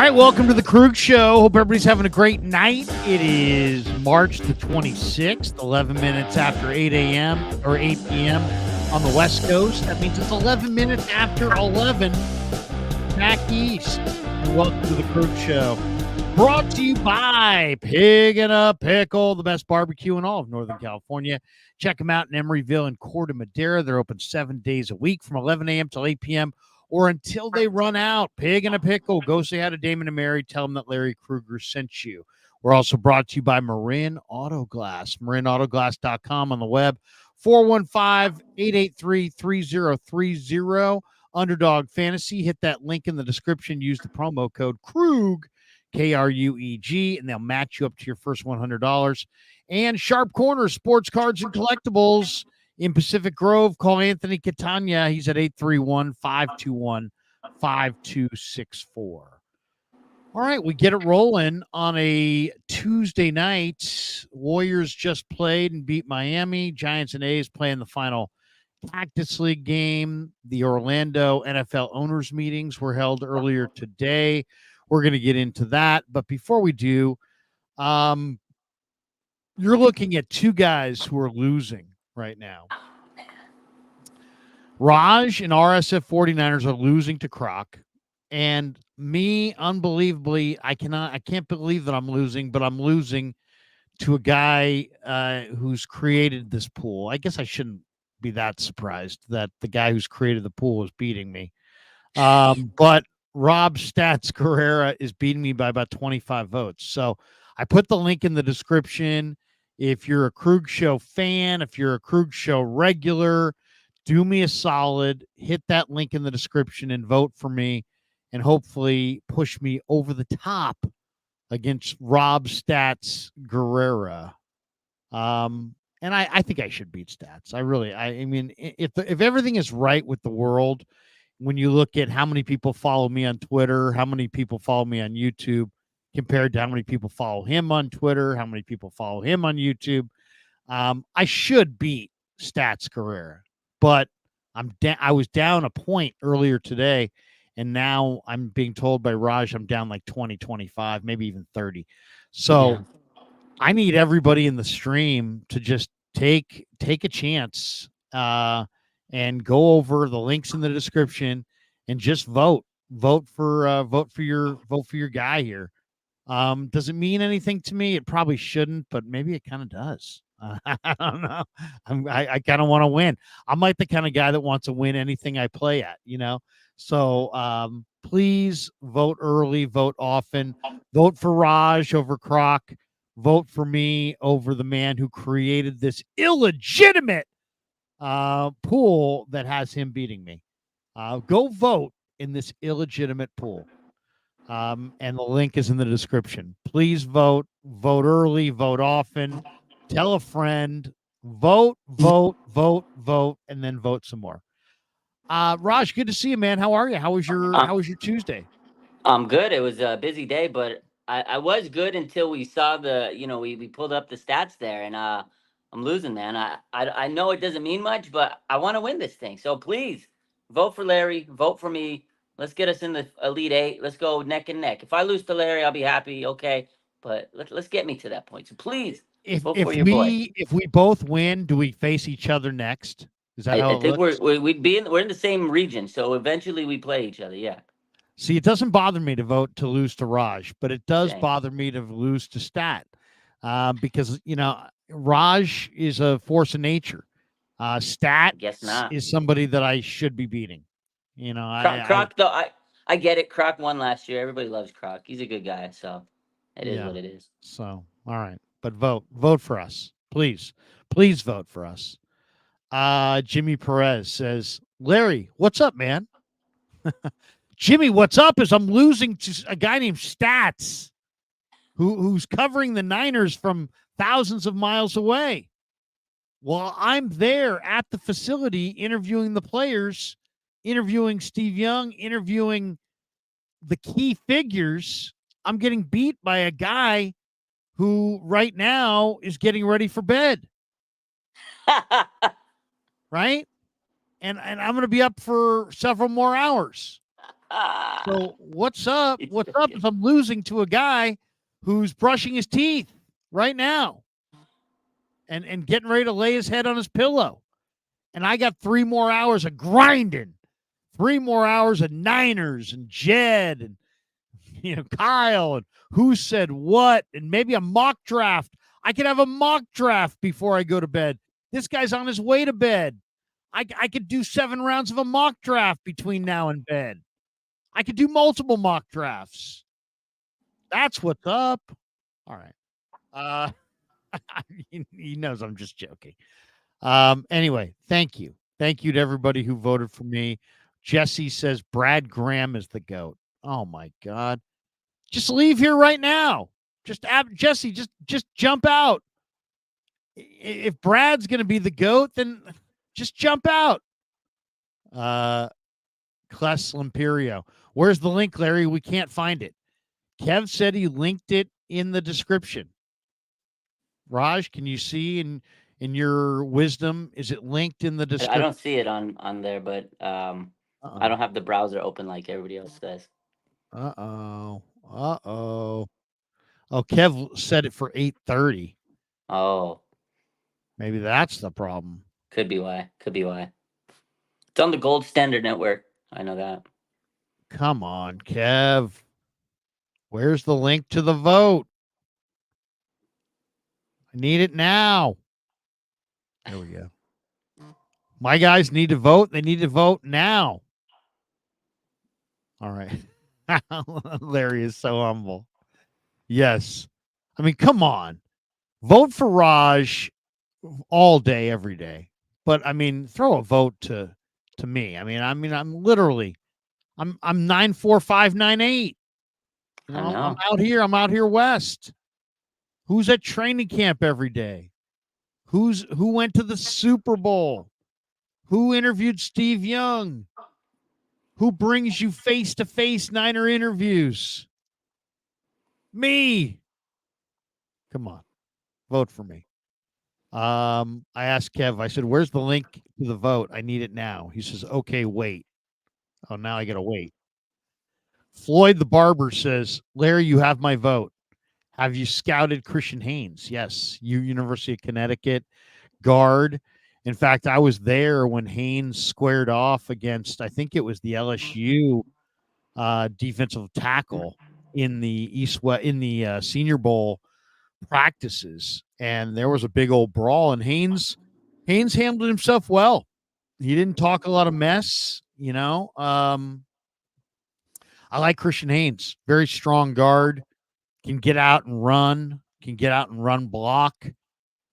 All right, welcome to the Krug Show. Hope everybody's having a great night. It is March the 26th, 11 minutes after 8 a.m. or 8 p.m. on the West Coast. That means it's 11 minutes after 11 back east. And welcome to the Krug Show. Brought to you by Pig and a Pickle, the best barbecue in all of Northern California. Check them out in Emeryville and Corte Madera. They're open 7 days a week from 11 a.m. till 8 p.m. or until they run out. Pig and a Pickle. Go say hi to Damon and Mary. Tell them that Larry Krueger sent you. We're also brought to you by Marin Auto Glass. MarinAutoGlass.com on the web. 415-883-3030. Underdog Fantasy. Hit that link in the description. Use the promo code Krug, K-R-U-E-G, and they'll match you up to your first $100. And Sharp Corner Sports Cards and Collectibles in Pacific Grove. Call Anthony Catania. He's at 831-521-5264. All right, we get it rolling on a Tuesday night. Warriors just played and beat Miami. Giants and A's playing the final Cactus League game. The Orlando NFL owners meetings were held earlier today. We're going to get into that. But before we do, you're looking at two guys who are losing right now. Raj and RSF 49ers are losing to Croc. And me, unbelievably, I can't believe that I'm losing, but I'm losing to a guy who's created this pool. I guess I shouldn't be that surprised that the guy who's created the pool is beating me. But Rob Stats Guerrera is beating me by about 25 votes. So I put the link in the description. If you're a Krug Show fan, if you're a Krug Show regular, do me a solid, hit that link in the description and vote for me and hopefully push me over the top against Rob Stats Guerrera. And I think I should beat Stats. I mean, if everything is right with the world, when you look at how many people follow me on Twitter, how many people follow me on YouTube, compared to how many people follow him on Twitter, how many people follow him on YouTube, I should beat Stats Guerrera. But I was down a point earlier today, and now I'm being told by Raj I'm down like 20, 25, maybe even 30. So yeah. I need everybody in the stream to just take a chance and go over the links in the description and just vote for your guy here. Does it mean anything to me? It probably shouldn't, but maybe it kind of does. I don't know. I kind of want to win. I'm like the kind of guy that wants to win anything I play at, So please vote early, vote often, vote for Raj over Croc, vote for me over the man who created this illegitimate pool that has him beating me. Go vote in this illegitimate pool. And the link is in the description. Please vote early, vote often, tell a friend, vote, and then vote some more. Raj, good to see you, man. How are you? How was your Tuesday? I'm good. It was a busy day, but I was good until we saw we pulled up the stats there, and I'm losing, man. I know it doesn't mean much, but I want to win this thing. So please vote for Larry, vote for me. Let's get us in the Elite Eight. Let's go neck and neck. If I lose to Larry, I'll be happy. Okay, but let's get me to that point. So please vote for your boy. If we both win, do we face each other next? Is that how I think we're in the same region, so eventually we play each other. Yeah. See, it doesn't bother me to lose to Raj, but it does bother me to lose to Stat, because Raj is a force of nature. Stat is somebody that I should be beating. Croc, though, I get it. Croc won last year. Everybody loves Croc. He's a good guy, so it is what it is. So, all right, but vote for us, please vote for us. Jimmy Perez says, Larry, what's up, man? Jimmy, what's up is I'm losing to a guy named Stats who's covering the Niners from thousands of miles away. While I'm there at the facility interviewing the players, interviewing Steve Young, interviewing the key figures, I'm getting beat by a guy who right now is getting ready for bed. Right? And I'm going to be up for several more hours. So what's up? He's What's up joking. if I'm losing to a guy who's brushing his teeth right now and getting ready to lay his head on his pillow? And I got 3 more hours of grinding, 3 more hours of Niners and Jed and Kyle and who said what, and maybe a mock draft. I could have a mock draft before I go to bed. This guy's on his way to bed. I could do 7 rounds of a mock draft between now and bed. I could do multiple mock drafts. That's what's up. All right. Uh, he knows I'm just joking. Anyway, thank you. Thank you to everybody who voted for me. Jesse says Brad Graham is the GOAT. Oh my God. Just leave here right now. Jesse, just jump out. If Brad's going to be the GOAT, then just jump out. Cless Limperio. Where's the link, Larry? We can't find it. Kev said he linked it in the description. Raj, can you see in your wisdom, is it linked in the I description? don't see it on there, but I don't have the browser open like everybody else does. Uh-oh. Uh-oh. Oh, Kev said it for 8:30. Oh, Maybe that's the problem. could be why. Could be why. It's on the Gold Standard Network. I know that. Come on, Kev. Where's the link to the vote? I need it now. There we go. My guys need to vote. They need to vote now. All right. Larry is so humble. Yes. I mean, come on. Vote for Raj all day, every day. But I mean, throw a vote to me. I'm literally I'm 94598. I I'm know. out here. I'm out here west. Who's at training camp every day? Who went to the Super Bowl? Who interviewed Steve Young? Who brings you face to face Niner interviews? Me. Come on, vote for me. I asked Kev. I said, "Where's the link to the vote? I need it now." He says, "Okay, wait." Oh, now I gotta wait. Floyd the barber says, "Larry, you have my vote. Have you scouted Christian Haynes?" Yes, University of Connecticut guard. In fact, I was there when Haynes squared off against, I think it was the LSU defensive tackle in the Senior Bowl practices, and there was a big old brawl. And Haynes handled himself well. He didn't talk a lot of mess. I like Christian Haynes, very strong guard, can get out and run, block.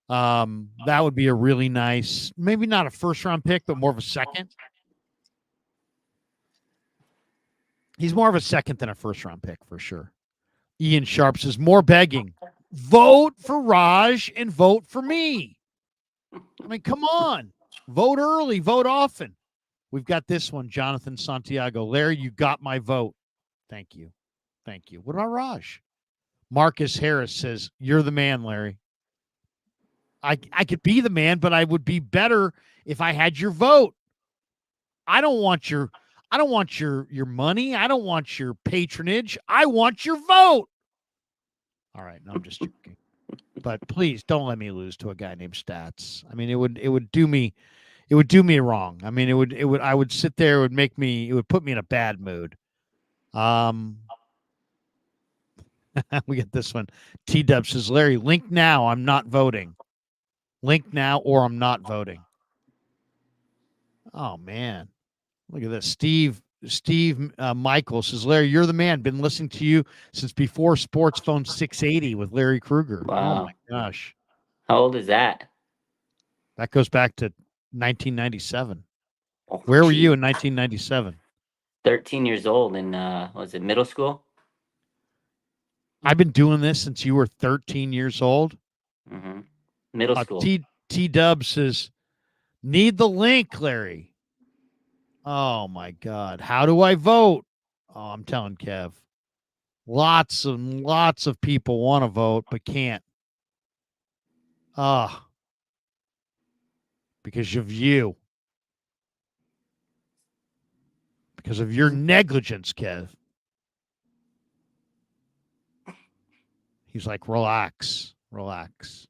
That would be a really nice, maybe not a first round pick, but more of a second. He's more of a second than a first round pick for sure. Ian Sharp says, more begging. Vote for Raj and vote for me. I mean, come on. Vote early, vote often. We've got this one, Jonathan Santiago. Larry, you got my vote. Thank you. Thank you. What about Raj? Marcus Harris says, you're the man, Larry. I could be the man, but I would be better if I had your vote. I don't want your money. I don't want your patronage. I want your vote. All right, no, I'm just joking. But please don't let me lose to a guy named Stats. I mean, it would do me wrong. I mean, I would sit there, it would put me in a bad mood. We get this one. T-Dub says, Larry, link now. I'm not voting. Link now or I'm not voting. Oh man. Look at this. Steve Michael says, Larry, you're the man. Been listening to you since before Sports Phone 680 with Larry Krueger. Wow. Oh my gosh. How old is that? That goes back to 1997. Oh, Where were you in 1997? 13 years old in was it middle school? I've been doing this since you were 13 years old. Mm-hmm. Middle school. T Dub says, need the link, Larry. Oh my God. How do I vote? Oh, I'm telling Kev. Lots and lots of people want to vote but can't. Because of you. because of your negligence, Kev. He's like, relax, relax.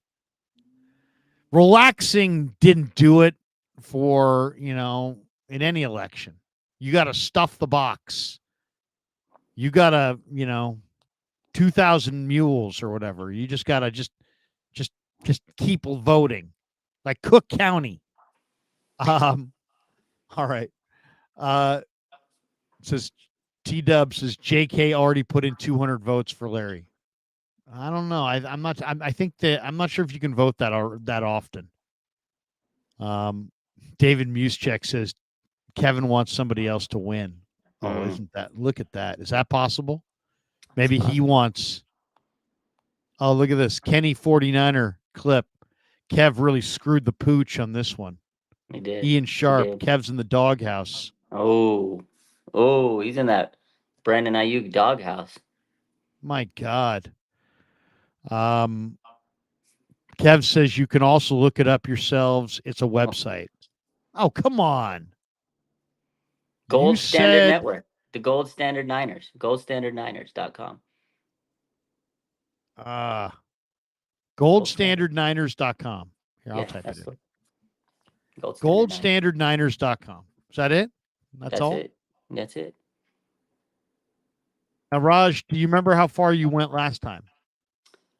Relaxing didn't do it for, in any election. You got to stuff the box. You got to, 2,000 mules or whatever. You just got to just, just keep voting like Cook County. Um, all right. Uh, says T Dub says JK already put in 200 votes for Larry. I don't know. I'm not. I think that I'm not sure if you can vote that often. David Muschek says Kevin wants somebody else to win. Oh, isn't that? Look at that. Is that possible? Maybe he wants. Oh, look at this Kenny 49er clip. Kev really screwed the pooch on this one. He did. Ian Sharp. Kev's in the doghouse. Oh, he's in that Brandon Ayuk doghouse. My God. Kev says you can also look it up yourselves. It's a website. Oh, come on. Gold Standard Network. The Gold Standard Niners. GoldStandardNiners.com. GoldStandardNiners.com. Here, I'll type it in. GoldStandardNiners.com. Is that it? That's all? That's it. Now, Raj, do you remember how far you went last time?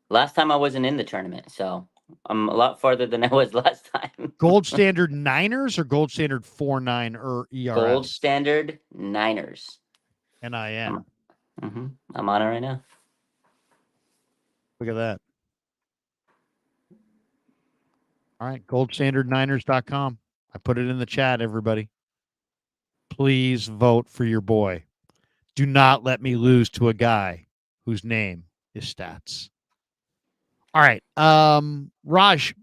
Last time I wasn't in the tournament, so I'm a lot farther than I was last time. Gold Standard Niners or Gold Standard 49 or ERS? Gold Standard Niners. NIN. I'm on it right now. Look at that. All right, GoldStandardNiners.com. I put it in the chat, everybody. Please vote for your boy. Do not let me lose to a guy whose name is Stats. All right. Raj,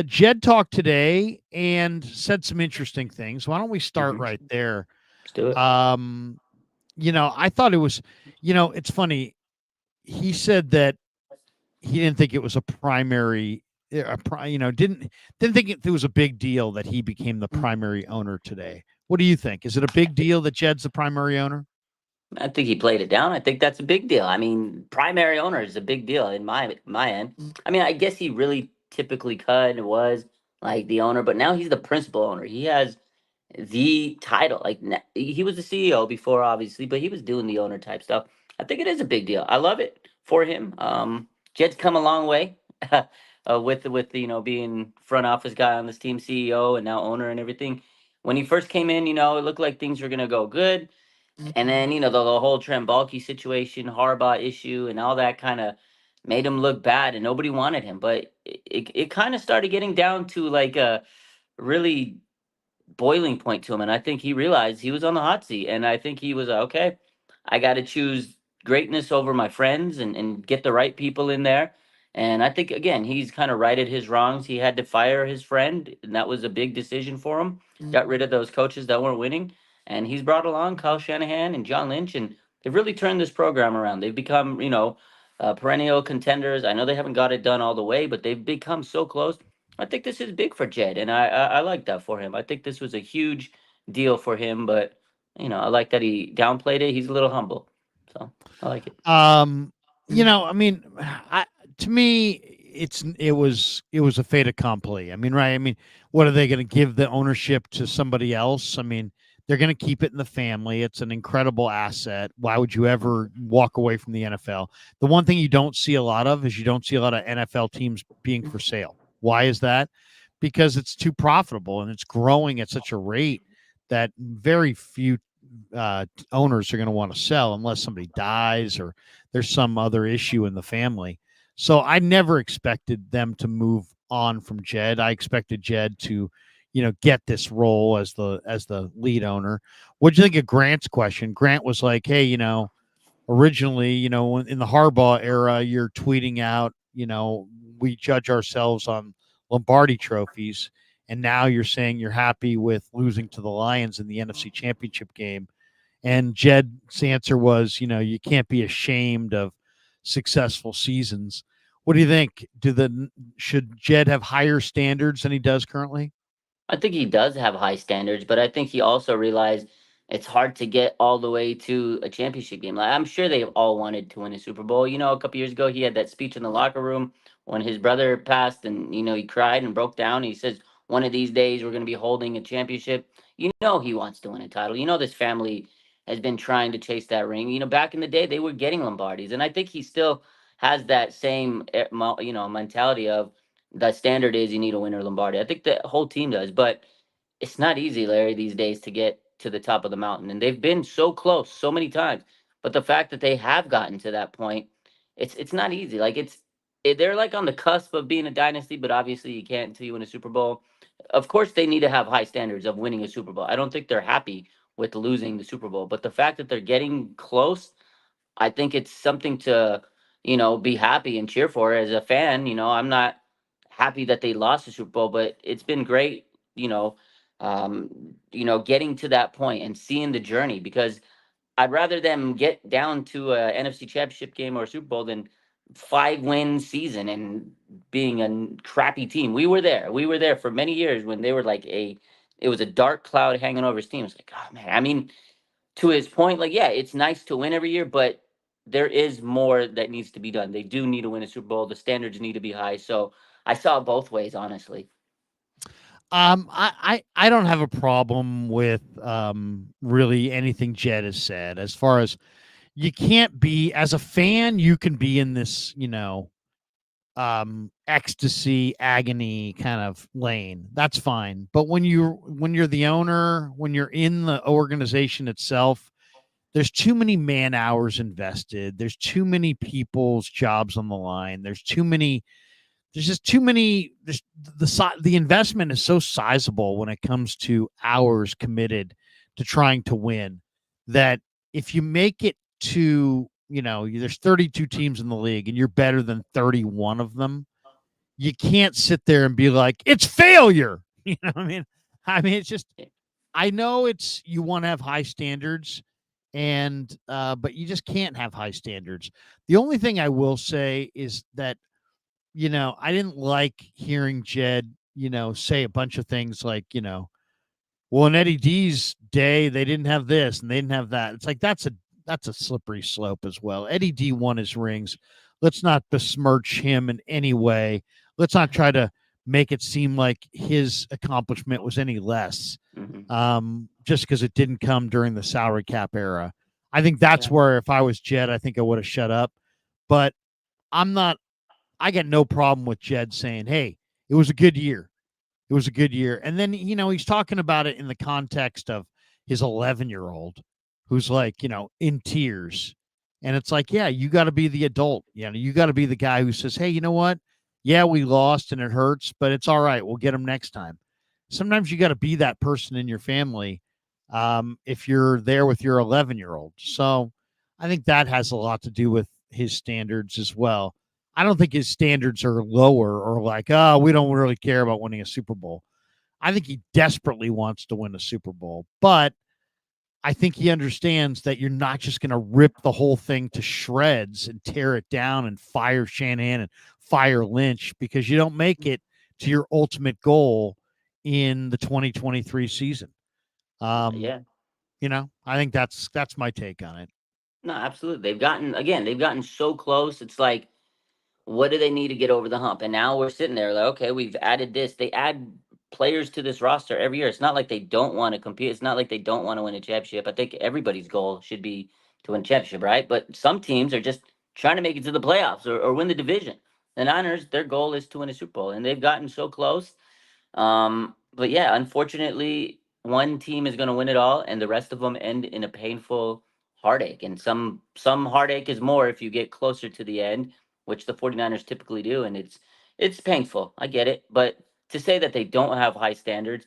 Jed talked today and said some interesting things. Why don't we start right there? Let's do it. I thought it was, it's funny. He said that he didn't think it was a primary, didn't think it was a big deal that he became the primary owner today. What do you think? Is it a big deal that Jed's the primary owner? I think he played it down. I think that's a big deal. I mean, primary owner is a big deal in my end. I mean, I guess he really typically was like the owner, but now he's the principal owner. He has the title. Like he was the CEO before, obviously, but he was doing the owner type stuff. I think it is a big deal. I love it for him. Jed's come a long way with being front office guy on this team, CEO, and now owner and everything. When he first came in, it looked like things were gonna go good. And then, the whole Trent Baalke situation, Harbaugh issue, and all that kind of made him look bad, and nobody wanted him. But it kind of started getting down to like a really boiling point to him. And I think he realized he was on the hot seat. And I think he was, okay, I got to choose greatness over my friends and get the right people in there. And I think, again, he's kind of righted his wrongs. He had to fire his friend, and that was a big decision for him. Got rid of those coaches that weren't winning. And he's brought along Kyle Shanahan and John Lynch, and they've really turned this program around. They've become, perennial contenders. I know they haven't got it done all the way, but they've become so close. I think this is big for Jed, and I like that for him. I think this was a huge deal for him, but I like that he downplayed it. He's a little humble, so I like it. I mean, to me, it was a fait accompli. I mean, right? I mean, what are they going to give the ownership to somebody else? I mean, they're going to keep it in the family. It's an incredible asset. Why would you ever walk away from the NFL? The one thing you don't see a lot of is you don't see a lot of NFL teams being for sale. Why is that? Because it's too profitable and it's growing at such a rate that very few owners are going to want to sell unless somebody dies or there's some other issue in the family. So I never expected them to move on from Jed. I expected Jed to, get this role as the lead owner. What do you think of Grant's question? Grant was like, hey, originally, in the Harbaugh era, you're tweeting out, we judge ourselves on Lombardi trophies. And now you're saying you're happy with losing to the Lions in the NFC Championship game. And Jed's answer was, you can't be ashamed of successful seasons. What do you think? Should Jed have higher standards than he does currently? I think he does have high standards, but I think he also realized it's hard to get all the way to a championship game. Like, I'm sure they all wanted to win a Super Bowl. You know, a couple years ago, he had that speech in the locker room when his brother passed, and he cried and broke down. He says, "One of these days, we're going to be holding a championship." You know, he wants to win a title. You know, this family has been trying to chase that ring. You know, back in the day, they were getting Lombardis, and I think he still has that same mentality of the standard is you need to win a Lombardi. I think the whole team does, but it's not easy, Larry, these days to get to the top of the mountain. And they've been so close so many times. But the fact that they have gotten to that point, it's not easy. Like they're like on the cusp of being a dynasty, but obviously you can't until you win a Super Bowl. Of course, they need to have high standards of winning a Super Bowl. I don't think they're happy with losing the Super Bowl, but the fact that they're getting close, I think it's something to, be happy and cheer for as a fan. I'm not happy that they lost the Super Bowl, but it's been great, you know, getting to that point and seeing the journey because I'd rather them get down to a NFC Championship game or a Super Bowl than 5-win season and being a crappy team. We were there. We were there for many years when they were like it was a dark cloud hanging over his team. It's like, oh man, I mean, to his point, like, yeah, it's nice to win every year, but there is more that needs to be done. They do need to win a Super Bowl. The standards need to be high. So I saw it both ways, honestly. I don't have a problem with really anything Jed has said as far as you can't be as a fan, you can be in this, ecstasy, agony kind of lane. That's fine. But when you're the owner, when you're in the organization itself, there's too many man hours invested. There's too many people's jobs on the line. There's just too many. The investment is so sizable when it comes to hours committed to trying to win that if you make it to, there's 32 teams in the league and you're better than 31 of them, you can't sit there and be like it's failure. You know what I mean? It's just, I know it's, you want to have high standards, and but you just can't have high standards. The only thing I will say is that, I didn't like hearing Jed, say a bunch of things like, well, in Eddie D's day, they didn't have this and they didn't have that. It's like that's a slippery slope as well. Eddie D won his rings. Let's not besmirch him in any way. Let's not try to make it seem like his accomplishment was any less, Hmm. just because it didn't come during the salary cap era. I think that's Yeah. where, if I was Jed, I think I would have shut up. But I'm not. I got no problem with Jed saying, "Hey, it was a good year. It was a good year." And then, he's talking about it in the context of his 11-year-old who's like, in tears. And it's like, yeah, you got to be the adult. You got to be the guy who says, hey, you know what? Yeah, we lost and it hurts, but it's all right. We'll get them next time. Sometimes you got to be that person in your family, if you're there with your 11-year-old. So I think that has a lot to do with his standards as well. I don't think his standards are lower or like, oh, we don't really care about winning a Super Bowl. I think he desperately wants to win a Super Bowl, but I think he understands that you're not just going to rip the whole thing to shreds and tear it down and fire Shanahan and fire Lynch because you don't make it to your ultimate goal in the 2023 season. Um, Yeah. I think that's my take on it. No, absolutely. They've gotten so close. It's like, what do they need to get over the hump? And now we're sitting there like, okay, we've added this. They add players to this roster every year. It's not like they don't want to compete. It's not like they don't want to win a championship. I think everybody's goal should be to win a championship, right? But some teams are just trying to make it to the playoffs or win the division. The Niners, their goal is to win a Super Bowl, and they've gotten so close. But yeah, unfortunately, one team is going to win it all, and the rest of them end in a painful heartache. And some heartache is more if you get closer to the end, which the 49ers typically do, and it's painful. I get it, but to say that they don't have high standards,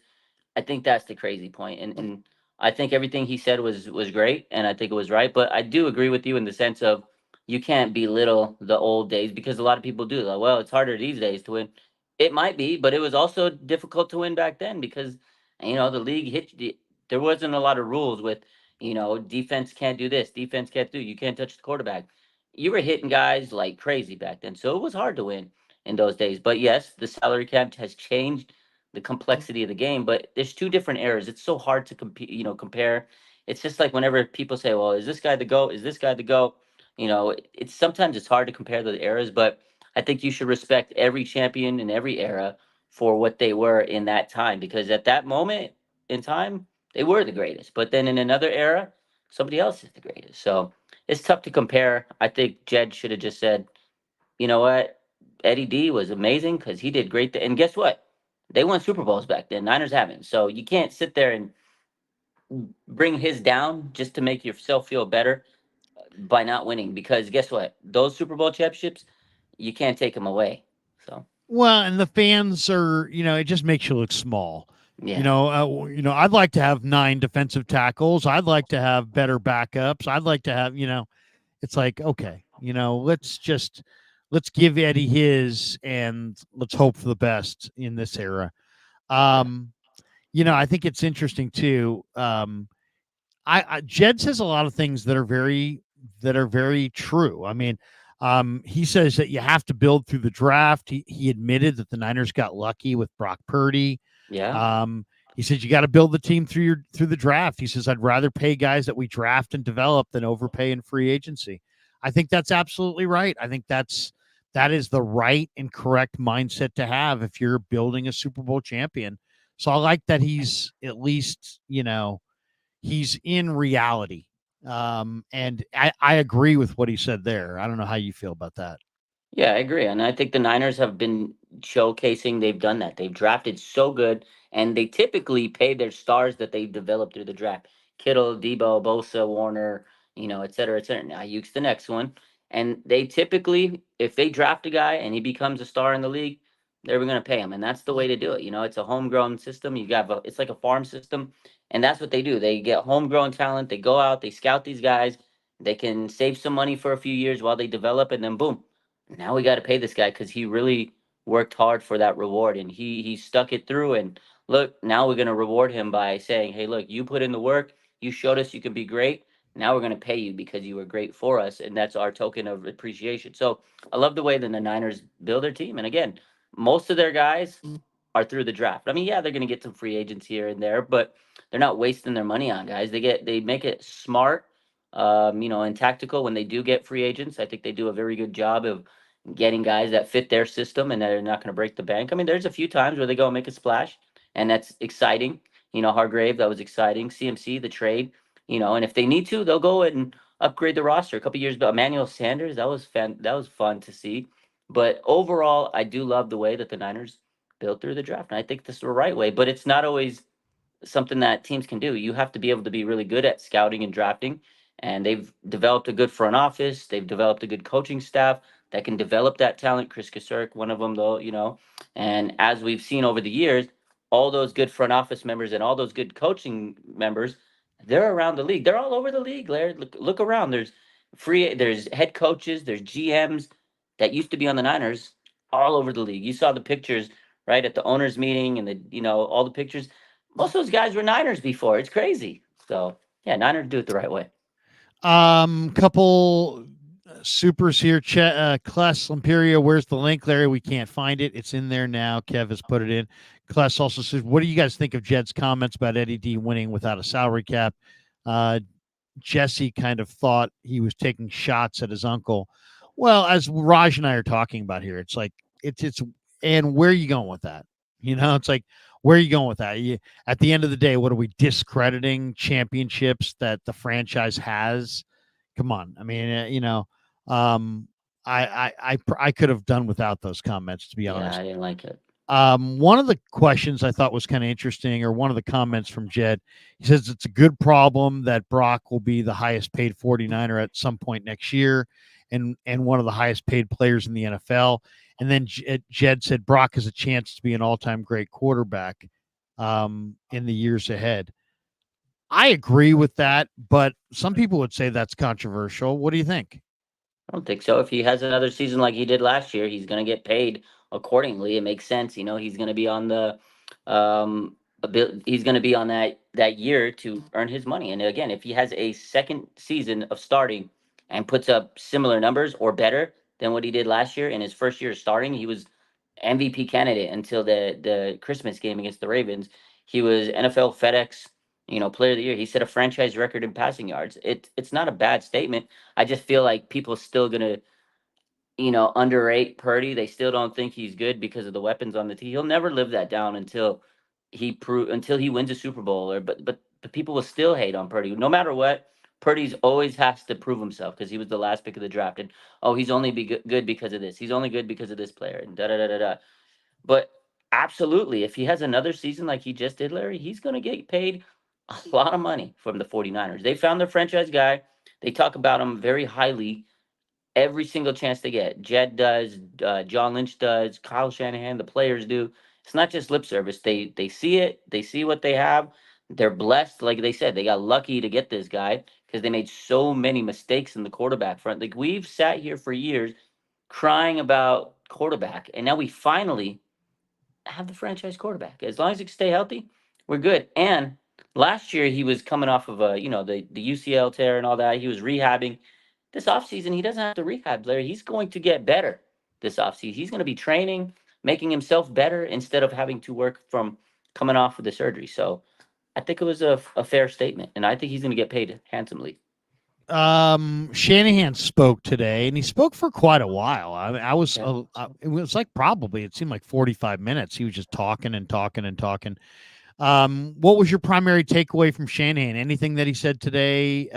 I think that's the crazy point. And I think everything he said was great, and I think it was right. But I do agree with you in the sense of you can't belittle the old days because a lot of people do. Like, well, it's harder these days to win. It might be, but it was also difficult to win back then because the league there wasn't a lot of rules with defense can't do this, defense can't do. You can't touch the quarterback. You were hitting guys like crazy back then, so it was hard to win in those days. But yes, the salary cap has changed the complexity of the game, but there's two different eras. It's so hard to compete, compare. it's just like whenever people say, "Well, is this guy the GOAT? Is this guy the GOAT?" It's sometimes it's hard to compare the eras, but I think you should respect every champion in every era for what they were in that time, because at that moment in time, they were the greatest. But then in another era, somebody else is the greatest. So it's tough to compare. I think Jed should have just said, you know what, Eddie D was amazing because he did great. And guess what? They won Super Bowls back then. Niners haven't. So you can't sit there and bring his down just to make yourself feel better by not winning. Because guess what? Those Super Bowl championships, you can't take them away. So Well, and the fans are, it just makes you look small. yeah, I'd like to have 9 defensive tackles. I'd like to have better backups. I'd like to have, it's like, okay, let's give Eddie his and let's hope for the best in this era. yeah, Um, I think it's interesting too. I Jed says a lot of things that are very true. I mean, he says that you have to build through the draft. He admitted that the Niners got lucky with Brock Purdy. yeah, Um, he says you got to build the team through the draft. He says I'd rather pay guys that we draft and develop than overpay in free agency. I think that's absolutely right. I think that is the right and correct mindset to have if you're building a Super Bowl champion. So I like that he's at least, he's in reality. And I agree with what he said there. I don't know how you feel about that. yeah. I agree, and I think the Niners have been showcasing they've done that. They've drafted so good, and they typically pay their stars that they've developed through the draft. Kittle, Debo, Bosa, Warner, et cetera, et cetera. Now Ayuk's the next one, and they typically, if they draft a guy and he becomes a star in the league, they're going to pay him, and that's the way to do it. It's a homegrown system. It's like a farm system, and that's what they do. They get homegrown talent. They go out, they scout these guys. They can save some money for a few years while they develop, and then boom, now we got to pay this guy because he really worked hard for that reward, and he stuck it through. And look, now we're going to reward him by saying, hey, look, you put in the work, you showed us you can be great, now we're going to pay you because you were great for us, and that's our token of appreciation. So I love the way that the Niners build their team, and again, most of their guys are through the draft. I mean, yeah, they're going to get some free agents here and there, but they're not wasting their money on guys. They make it smart, and tactical when they do get free agents. I think they do a very good job of getting guys that fit their system and that are not going to break the bank. I mean, there's a few times where they go and make a splash, and that's exciting. Hargrave, that was exciting. CMC, the trade, and if they need to, they'll go and upgrade the roster. A couple years ago, Emmanuel Sanders, that was fun to see. But overall, I do love the way that the Niners built through the draft, and I think this is the right way. But it's not always something that teams can do. You have to be able to be really good at scouting and drafting. And they've developed a good front office. They've developed a good coaching staff that can develop that talent. Chris Kasurk, one of them, though. And as we've seen over the years, all those good front office members and all those good coaching members, they're around the league. They're all over the league, Larry. Look around. There's head coaches, there's GMs that used to be on the Niners all over the league. You saw the pictures, right, at the owners meeting, and all the pictures. Most of those guys were Niners before. It's crazy. So yeah, Niners do it the right way. Couple supers here. Kless Lamperia, where's the link, Larry? We can't find it. It's in there now. Kev has put it in. Kless also says, what do you guys think of Jed's comments about Eddie D winning without a salary cap? Uh, Jesse kind of thought he was taking shots at his uncle. Well, as Raj and I are talking about here, it's like it's and where are you going with that? It's like where are you going with that? At the end of the day, what are we discrediting championships that the franchise has? Come on, I mean, um, I could have done without those comments, to be Yeah, I honest. didn't like it. One of the questions I thought was kind of interesting, or one of the comments from Jed, he says it's a good problem that Brock will be the highest paid 49er at some point next year and one of the highest paid players in the NFL. And then Jed said Brock has a chance to be an all-time great quarterback in the years ahead. I agree with that, but some people would say that's controversial. What do you think? I don't think so. If he has another season like he did last year, he's going to get paid accordingly. It makes sense. He's going to be on he's going to be on that year to earn his money. And again, if he has a second season of starting and puts up similar numbers or better than what he did last year in his first year of starting, he was MVP candidate until the Christmas game against the Ravens. He was NFL FedEx, player of the year. He set a franchise record in passing yards. It's not a bad statement. I just feel like people are still gonna underrate Purdy. They still don't think he's good because of the weapons on the team. He'll never live that down until he wins a Super Bowl, or but people will still hate on Purdy no matter what. Purdy's always has to prove himself because he was the last pick of the draft, and oh, he's only good because of this. He's only good because of this player, and da da da da da. But absolutely, if he has another season like he just did, Larry, he's going to get paid a lot of money from the 49ers. They found their franchise guy. They talk about him very highly every single chance they get. Jed does, John Lynch does, Kyle Shanahan, the players do. It's not just lip service. They see it. They see what they have. They're blessed, like they said. They got lucky to get this guy because they made so many mistakes in the quarterback front. Like we've sat here for years crying about quarterback, and now we finally have the franchise quarterback. As long as he can stay healthy, we're good. And last year he was coming off of the UCL tear and all that. He was rehabbing. This offseason, he doesn't have to rehab, Larry. He's going to get better this offseason. He's going to be training, making himself better instead of having to work from coming off of the surgery. So I think it was a fair statement, and I think he's going to get paid handsomely. Shanahan spoke today, and he spoke for quite a while. I mean, Okay. it was like probably it seemed like 45 minutes. He was just talking and talking and talking. What was your primary takeaway from Shanahan? Anything that he said today,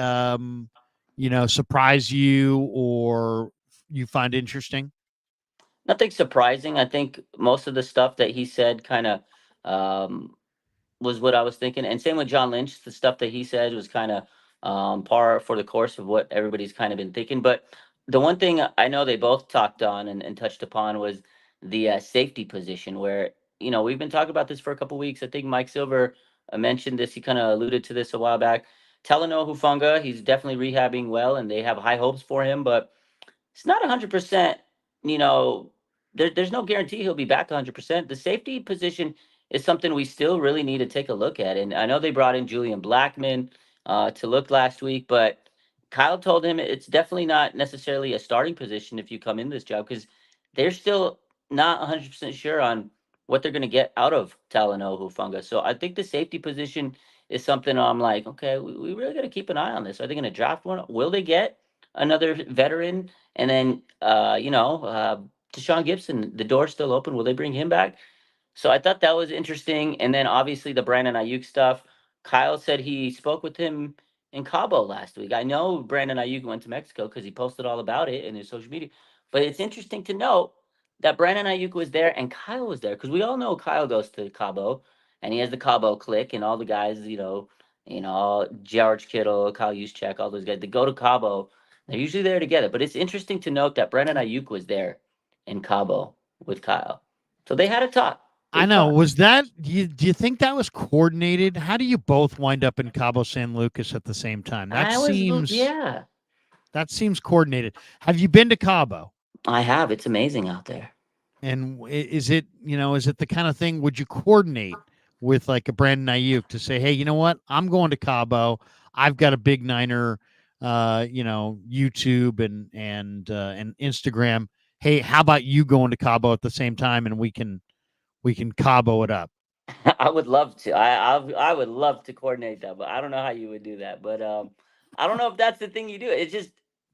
surprise you or you find interesting? Nothing surprising. I think most of the stuff that he said kind of um, was what I was thinking. And same with John Lynch. The stuff that he said was kind of par for the course of what everybody's kind of been thinking. But the one thing I know they both talked on and touched upon was the safety position, where we've been talking about this for a couple weeks. I think Mike Silver mentioned this. He kind of alluded to this a while back. Talanoa Hufanga, he's definitely rehabbing well, and they have high hopes for him, but it's not 100%. You know, there's no guarantee he'll be back 100%. The safety position is something we still really need to take a look at. And I know they brought in Julian Blackman to look last week, but Kyle told him it's definitely not necessarily a starting position if you come in this job because they're still not 100% sure on what they're going to get out of Talanoa Hufanga. So I think the safety position is something I'm like, okay, we really got to keep an eye on this. Are they going to draft one? Will they get another veteran? And then, Deshaun Gibson, the door's still open. Will they bring him back? So I thought that was interesting. And then obviously the Brandon Ayuk stuff. Kyle said he spoke with him in Cabo last week. I know Brandon Ayuk went to Mexico because he posted all about it in his social media. But it's interesting to note that Brandon Ayuk was there and Kyle was there because we all know Kyle goes to Cabo and he has the Cabo clique and all the guys, George Kittle, Kyle Juszczyk, all those guys. They go to Cabo. They're usually there together. But it's interesting to note that Brandon Ayuk was there in Cabo with Kyle. So they had a talk. I They know. talked. Was that do you think that was coordinated? How do you both wind up in Cabo San Lucas at the same time? Yeah, That seems coordinated. Have you been to Cabo? I have. It's amazing out there. And is it, is it the kind of thing, would you coordinate with like a Brandon Ayuk to say, hey, you know what? I'm going to Cabo. I've got a big Niner, YouTube and Instagram. Hey, how about you going to Cabo at the same time and we can Cabo it up? I would love to. I would love to coordinate that, but I don't know how you would do that. But I don't know if that's the thing you do. It's just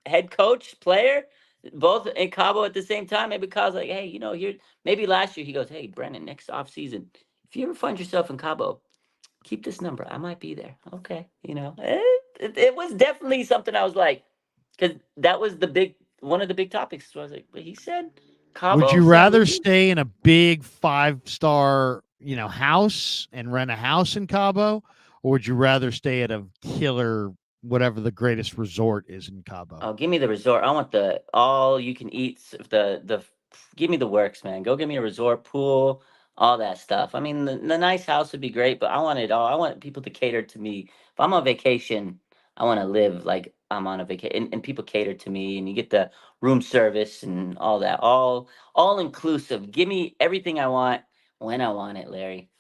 head coach, player, both in Cabo at the same time. Maybe Kyle's like, hey, here. Maybe last year he goes, hey, Brandon, next off season, if you ever find yourself in Cabo, keep this number. I might be there. Okay, it was definitely something I was like, because that was one of the big topics. So I was like, but he said Would Cabo, you San rather Lucas. stay in a big 5-star, house and rent a house in Cabo, or would you rather stay at a killer, whatever the greatest resort is in Cabo? Oh, give me the resort. I want the all you can eat. Give me the works, man. Go give me a resort, pool, all that stuff. I mean, the nice house would be great, but I want it all. I want people to cater to me. If I'm on vacation, I want to live like I'm on a vacation, and people cater to me, and you get the room service and all that, all inclusive. Give me everything I want when I want it, Larry.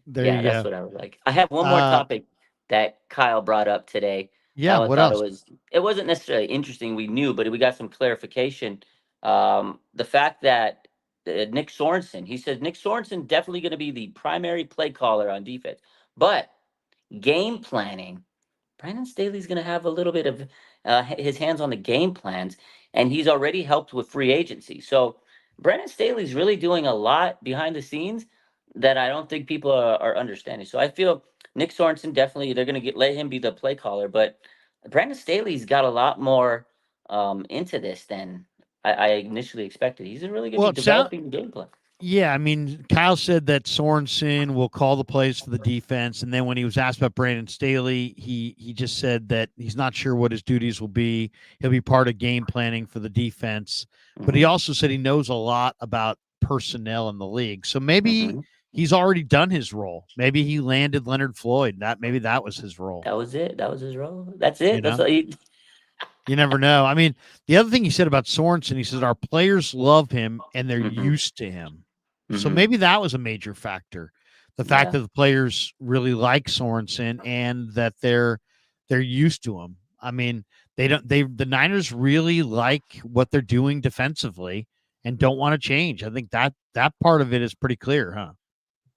There Yeah, you that's go. what I would like. I have one more Uh, topic that Kyle brought up today. yeah. I What thought else? it wasn't necessarily interesting. We knew, but we got some clarification. The fact that Nick Sorensen, he says Nick Sorensen definitely going to be the primary play caller on defense, but game planning, Brandon Staley's going to have a little bit of his hands on the game plans, and he's already helped with free agency. So Brandon Staley's really doing a lot behind the scenes that I don't think people are understanding. So I feel Nick Sorensen definitely they're going to get let him be the play caller, but Brandon Staley's got a lot more into this than I initially expected. He's really going to Well, be it sound developing the game plan. Yeah, I mean, Kyle said that Sorensen will call the plays for the defense, and then when he was asked about Brandon Staley, he just said that he's not sure what his duties will be. He'll be part of game planning for the defense, but he Hmm. also said he knows a lot about personnel in the league. So maybe Hmm. he's already done his role. Maybe he landed Leonard Floyd. Maybe that was his role. That was it. That was his role. That's You it. That's know, all he. you never know. I mean, the other thing he said about Sorensen, he said our players love him and they're Hmm. used to him. So Hmm. maybe that was a major factor. The fact Yeah. that the players really like Sorensen and that they're used to him. I mean, the Niners really like what they're doing defensively and don't want to change. I think that part of it is pretty clear, huh?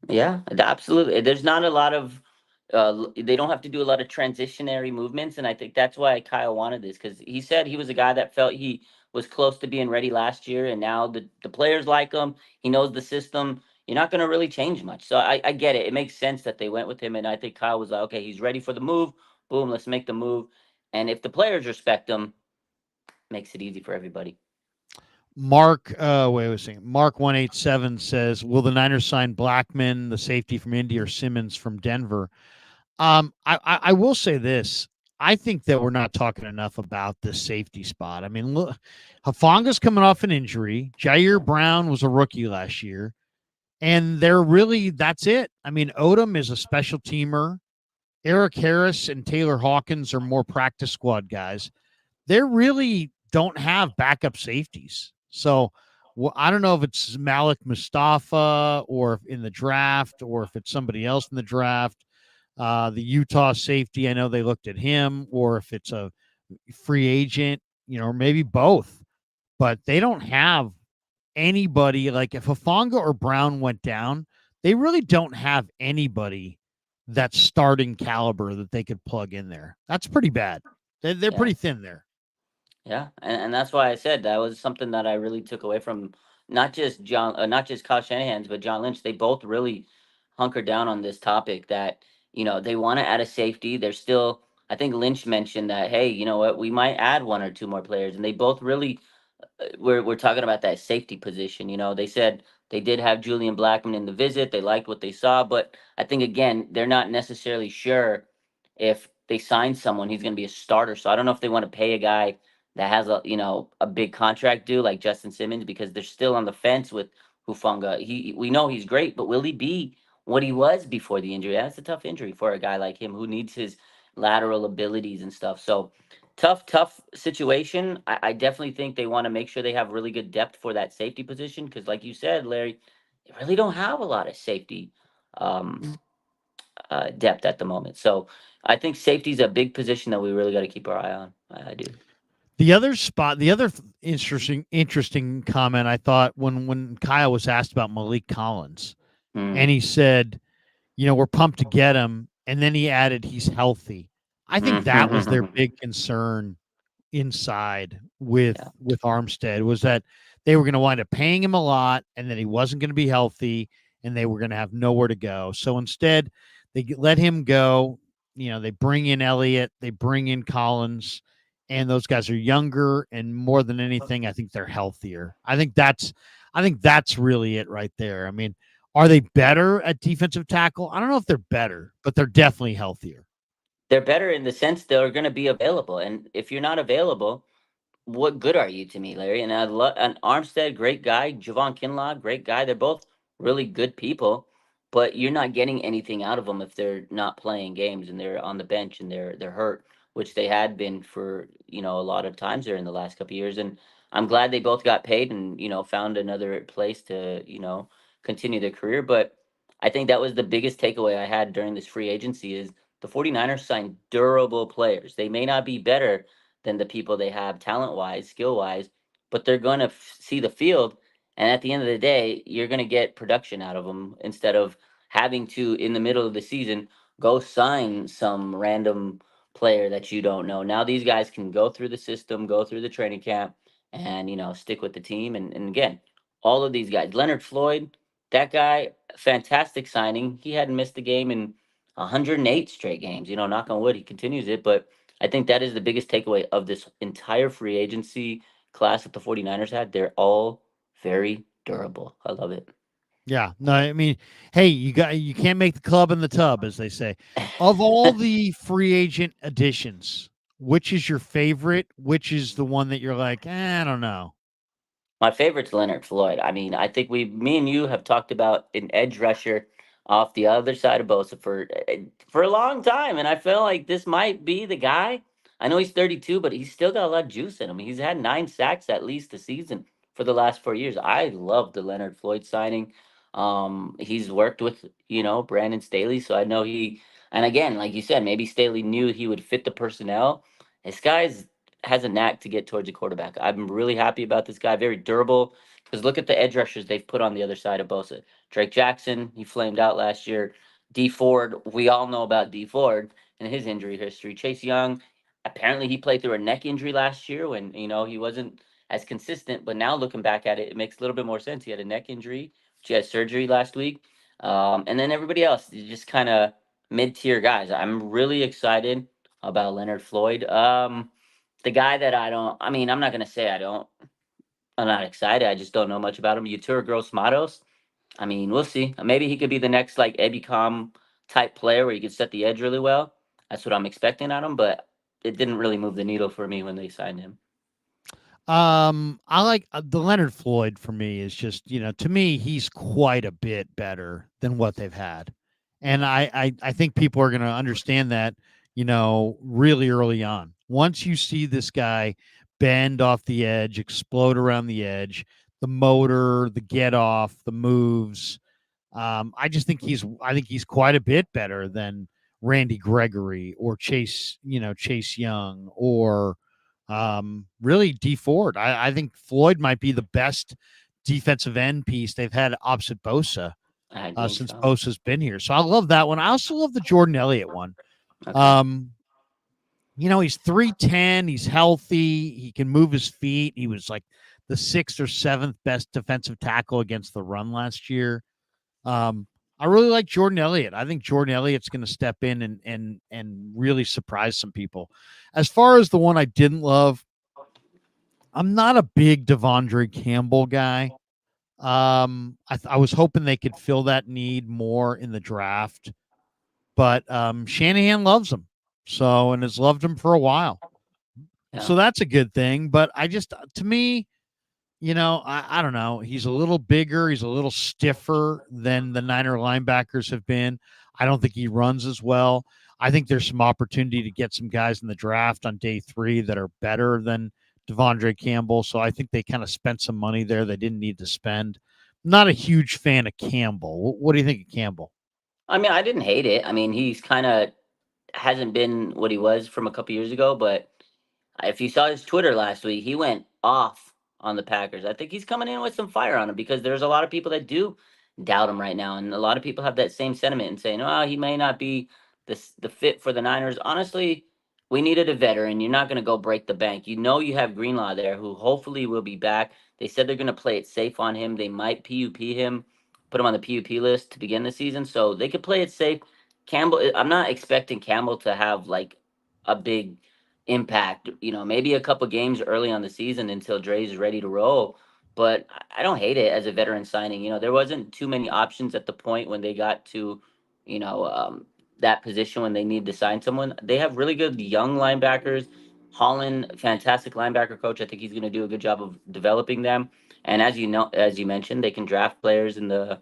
Yeah, absolutely. There's not a lot of they don't have to do a lot of transitionary movements, and I think that's why Kyle wanted this because he said he was a guy that felt he was close to being ready last year, and now the players like him. He knows the system. You're not going to really change much, so I get it. It makes sense that they went with him, and I think Kyle was like, okay, he's ready for the move. Boom, let's make the move. And if the players respect him, makes it easy for everybody. Mark, wait a second. Mark 187 says, "Will the Niners sign Blackman, the safety from Indy, or Simmons from Denver?" I will say this. I think that we're not talking enough about this safety spot. I mean, look, Hafanga's coming off an injury. Jair Yeah, Brown was a rookie last year, and they're really that's it. I mean, Odom is a special teamer. Eric Harris and Taylor Hawkins are more practice squad guys. They really don't have backup safeties. So I don't know if it's Malik Mustafa or if in the draft or if it's somebody else in the draft. The Utah safety, I know they looked at him, or if it's a free agent, or maybe both. But they don't have anybody like if Hafanga or Brown went down, they really don't have anybody that's starting caliber that they could plug in there. That's pretty bad. They're yeah. pretty thin there. Yeah, and that's why I said that was something that I really took away from not just Kyle Shanahan's, but John Lynch. They both really hunkered down on this topic that they want to add a safety. They're still. I think Lynch mentioned that. Hey, you know what? We might add one or two more players, and they both really we're talking about that safety position. They said they did have Julian Blackman in the visit. They liked what they saw, but I think again they're not necessarily sure if they sign someone he's going to be a starter. So I don't know if they want to pay a guy that has a big contract due like Justin Simmons because they're still on the fence with Hufunga. We know he's great, but will he be what he was before the injury? That's a tough injury for a guy like him who needs his lateral abilities and stuff. So tough situation. I definitely think they want to make sure they have really good depth for that safety position because, like you said, Larry, they really don't have a lot of safety um, depth at the moment. So I think safety is a big position that we really got to keep our eye on. I do. The other interesting comment I thought when Kyle was asked about Malik Collins, Mm. and he said, we're pumped to get him, and then he added he's healthy. I think that was their Mm. big concern inside with Yeah. Armstead was that they were going to wind up paying him a lot and that he wasn't going to be healthy and they were going to have nowhere to go. So instead, let him go. They bring in Elliott, they bring in Collins, and those guys are younger and more than anything, I think they're healthier. I think that's really it right there. I mean, are they better at defensive tackle? I don't know if they're better, but they're definitely healthier. They're better in the sense they're going to be available, and if you're not available, what good are you to me, Larry? And I love an Armstead, great guy. Javon Kinlaw, great guy. They're both really good people, but you're not getting anything out of them if they're not playing games and they're on the bench and they're hurt, which they had been for a lot of times there in the last couple of years. And I'm glad they both got paid and found another place to continue their career. But I think that was the biggest takeaway I had during this free agency is the 49ers signed durable players. They may not be better than the people they have talent wise, skill wise, but they're going to see the field. And at the end of the day, you're going to get production out of them instead of having to, in the middle of the season, go sign some random player that you don't know. Now these guys can go through the system, go through the training camp, and stick with the team. And again, all of these guys, Leonard Floyd, that guy, fantastic signing. He hadn't missed a game in 108 straight games. Knock on wood, he continues it. But I think that is the biggest takeaway of this entire free agency class that the 49ers had. They're all very durable. I love it. Yeah, no, I mean, hey, you can't make the club in the tub, as they say. Of all the free agent additions, which is your favorite? Which is the one that you're like, I don't know. My favorite's Leonard Floyd. I mean, I think me and you have talked about an edge rusher off the other side of Bosa for a long time, and I feel like this might be the guy. I know he's 32, but he's still got a lot of juice in him. He's had 9 sacks at least a season for the last 4 years. I love the Leonard Floyd signing. He's worked with Brandon Staley, so I know he. And again, like you said, maybe Staley knew he would fit the personnel. This guy's has a knack to get towards the quarterback. I'm really happy about this guy. Very durable. Because look at the edge rushers they've put on the other side of Bosa. Drake Jackson, he flamed out last year. D Ford, we all know about D Ford and his injury history. Chase Young, apparently he played through a neck injury last year when he wasn't as consistent. But now looking back at it, it makes a little bit more sense. He had a neck injury. He had surgery last week. And then everybody else is just kind of mid-tier guys. I'm really excited about Leonard Floyd. The guy that I mean, I'm not gonna say I'm not excited. I just don't know much about him. Yatura Gross Matos. I mean, we'll see. Maybe he could be the next like Ebicom type player where he could set the edge really well. That's what I'm expecting out of him, but it didn't really move the needle for me when they signed him. I like the Leonard Floyd for me is just, to me, he's quite a bit better than what they've had. And I think people are going to understand that, really early on. Once you see this guy bend off the edge, explode around the edge, the motor, the get off, the moves, I think he's quite a bit better than Randy Gregory or Chase Young or really D Ford. I think Floyd might be the best defensive end piece they've had opposite Bosa I think since so. Bosa's been here. So I love that one. I also love the Jordan Elliott one. Okay. Um, he's 310. He's healthy. He can move his feet. He was like the sixth or seventh best defensive tackle against the run last year. Um, I really like Jordan Elliott. I think Jordan Elliott's going to step in and really surprise some people. As far as the one I didn't love, I'm not a big Devondre Campbell guy. I was hoping they could fill that need more in the draft, but Shanahan loves him, and has loved him for a while. Yeah. So that's a good thing. But to me, I don't know. He's a little bigger. He's a little stiffer than the Niner linebackers have been. I don't think he runs as well. I think there's some opportunity to get some guys in the draft on day 3 that are better than Devondre Campbell. So I think they kind of spent some money there they didn't need to spend. Not a huge fan of Campbell. What do you think of Campbell? I mean, I didn't hate it. I mean, he's kind of hasn't been what he was from a couple years ago, but if you saw his Twitter last week, he went off on the Packers. I think he's coming in with some fire on him because there's a lot of people that do doubt him right now, and a lot of people have that same sentiment and saying, "Oh, he may not be the fit for the Niners." Honestly, we needed a veteran. You're not going to go break the bank. You have Greenlaw there, who hopefully will be back. They said they're going to play it safe on him. They might PUP him, put him on the PUP list to begin the season, so they could play it safe. Campbell, I'm not expecting Campbell to have like a big impact. Maybe a couple games early on the season until Dre's ready to roll. But I don't hate it as a veteran signing. There wasn't too many options at the point when they got to, you know, um, that position when they need to sign someone. They have really good young linebackers. Holland, fantastic linebacker coach. I think he's going to do a good job of developing them. And as you mentioned, they can draft players in the,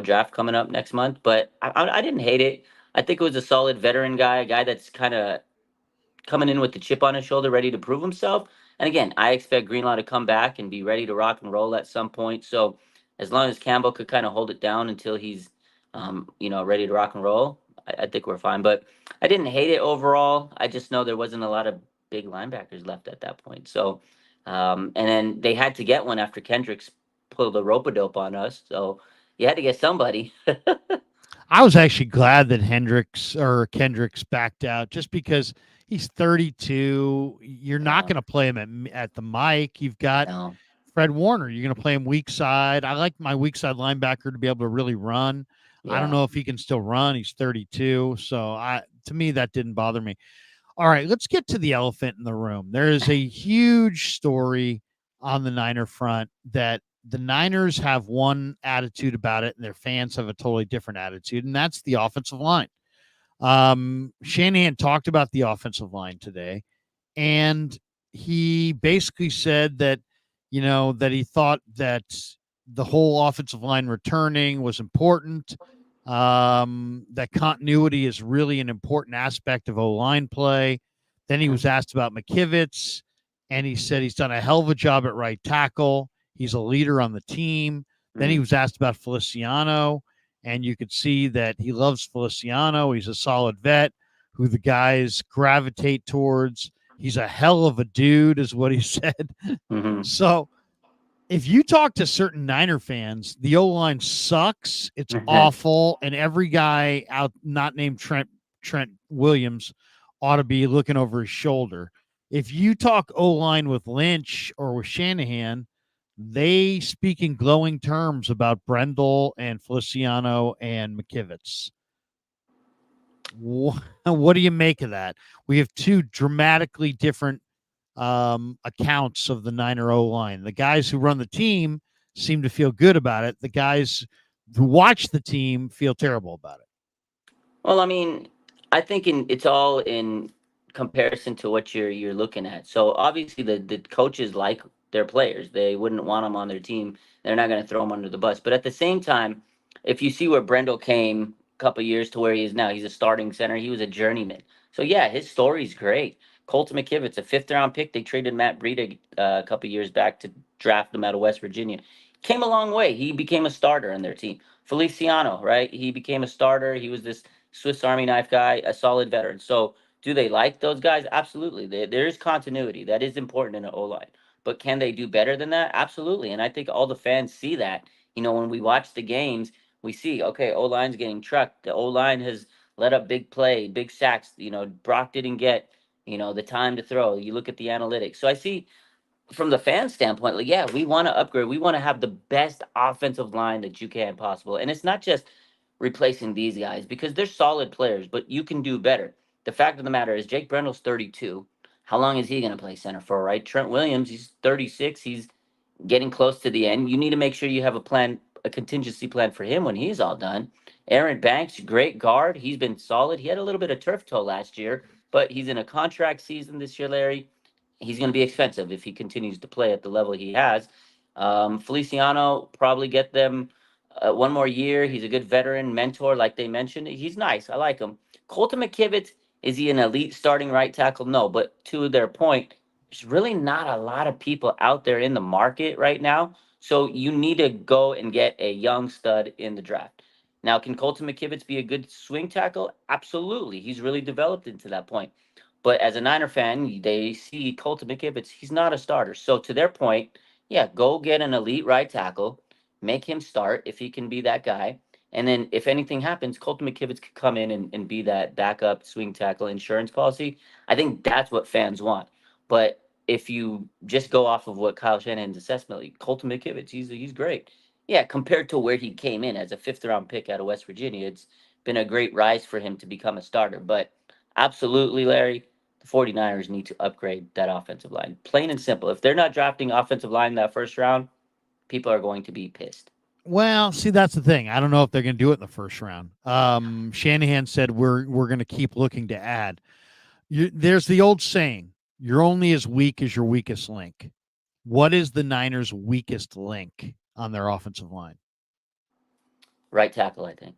draft coming up next month. But I didn't hate it. I think it was a solid veteran guy, a guy that's kind of coming in with the chip on his shoulder, ready to prove himself. And again, I expect Greenlaw to come back and be ready to rock and roll at some point. So as long as Campbell could kind of hold it down until he's, ready to rock and roll, I think we're fine. But I didn't hate it overall. I just know there wasn't a lot of big linebackers left at that point. So, and then they had to get one after Kendricks pulled the rope a dope on us. So you had to get somebody. I was actually glad that Kendricks backed out just because he's 32. You're not Yeah, going to play him at the mic. You've got no, Fred Warner. You're going to play him weak side. I like my weak side linebacker to be able to really run. I don't yeah. know if he can still run. He's 32. So to me, that didn't bother me. All right, let's get to the elephant in the room. There is a huge story on the Niner front that the Niners have one attitude about it and their fans have a totally different attitude, and that's the offensive line. Shanahan talked about the offensive line today, and he basically said that, that he thought that the whole offensive line returning was important. That continuity is really an important aspect of O-line play. Then he was asked about McKivitz, and he said he's done a hell of a job at right tackle. He's a leader on the team. Then he Mm-hmm. was asked about Feliciano, and you could see that he loves Feliciano. He's a solid vet who the guys gravitate towards. He's a hell of a dude, is what he said. Mm-hmm. So if you talk to certain Niner fans, the O line sucks. It's awful, and every guy out not named Trent Williams ought to be looking over his shoulder. If you talk O line with Lynch or with Shanahan, they speak in glowing terms about Brendel and Feliciano and McKivitz. What do you make of that? We have two dramatically different accounts of the Niner O line. The guys who run the team seem to feel good about it. The guys who watch the team feel terrible about it. Well, I mean, I think it's all in comparison to what you're looking at. So obviously the coaches like their players. They wouldn't want them on their team. They're not going to throw them under the bus. But at the same time, if you see where Brendel came a couple years to where he is now, he's a starting center. He was a journeyman. So yeah, his story's great. Colton McKivitz, a fifth round pick. They traded Matt Breida a couple years back to draft him out of West Virginia. Came a long way. He became a starter in their team. Feliciano, right? He became a starter. He was this Swiss Army knife guy, a solid veteran. So, do they like those guys? Absolutely. There is continuity. That is important in an O line. But can they do better than that? Absolutely. And I think all the fans see that. When we watch the games, we see, okay, O line's getting trucked. The O line has let up big play, big sacks. Brock didn't get, the time to throw. You look at the analytics. So I see from the fan standpoint, like, yeah, we want to upgrade. We want to have the best offensive line that you can possible. And it's not just replacing these guys because they're solid players, but you can do better. The fact of the matter is Jake Brendel's 32. How long is he going to play center for, right? Trent Williams, he's 36. He's getting close to the end. You need to make sure you have a plan, a contingency plan for him when he's all done. Aaron Banks, great guard. He's been solid. He had a little bit of turf toe last year, but he's in a contract season this year, Larry. He's going to be expensive if he continues to play at the level he has. Feliciano probably get them one more year. He's a good veteran mentor, like they mentioned. He's nice. I like him. Colton McKivitz, is he an elite starting right tackle? No, but to their point, there's really not a lot of people out there in the market right now. So you need to go and get a young stud in the draft. Now, can Colton McKivitz be a good swing tackle? Absolutely. He's really developed into that point. But as a Niner fan, they see Colton McKivitz, he's not a starter. So to their point, yeah, go get an elite right tackle, make him start if he can be that guy. And then if anything happens, Colton McKivitz could come in and be that backup swing tackle insurance policy. I think that's what fans want. But if you just go off of what Kyle Shanahan's assessment, like Colton McKivitz, he's great. Yeah, compared to where he came in as a fifth round pick out of West Virginia, it's been a great rise for him to become a starter. But absolutely, Larry, the 49ers need to upgrade that offensive line. Plain and simple. If they're not drafting offensive line in that first round, people are going to be pissed. Well, see, that's the thing. I don't know if they're going to do it in the first round. Shanahan said we're going to keep looking to add. There's the old saying: "You're only as weak as your weakest link." What is the Niners' weakest link on their offensive line? Right tackle, I think.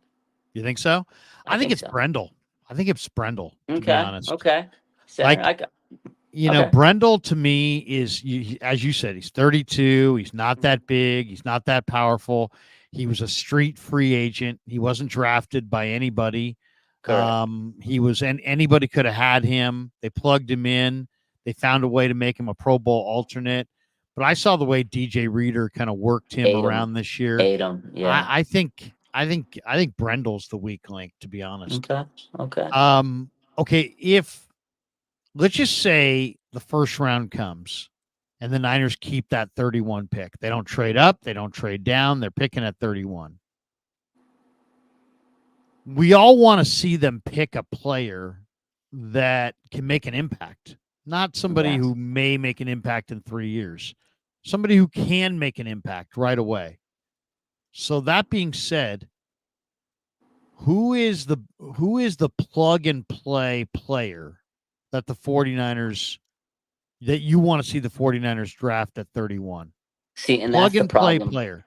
You think so? I I think think it's so. Brendel. I think it's Brendel, to be Okay. honest. Okay. Center. Like, Okay. Brendel to me is, as you said, he's 32. He's not that big. He's not that powerful. He was a street free agent. He wasn't drafted by anybody. Correct. He was, and anybody could have had him. They plugged him in. They found a way to make him a Pro Bowl alternate. But I saw the way DJ Reader kind of worked him Ate him. around this year. Ate him. Yeah. I think I think Brendel's the weak link, to be honest. Okay. Okay. Okay, if let's just say the first round comes and the Niners keep that 31 pick. They don't trade up, they don't trade down, they're picking at 31. We all want to see them pick a player that can make an impact, not somebody Yeah. who may make an impact in 3 years. Somebody who can make an impact right away. So that being said, who is the plug and play player that the 49ers that you want to see the 49ers draft at 31? See, and Plug that's the and play problem. player.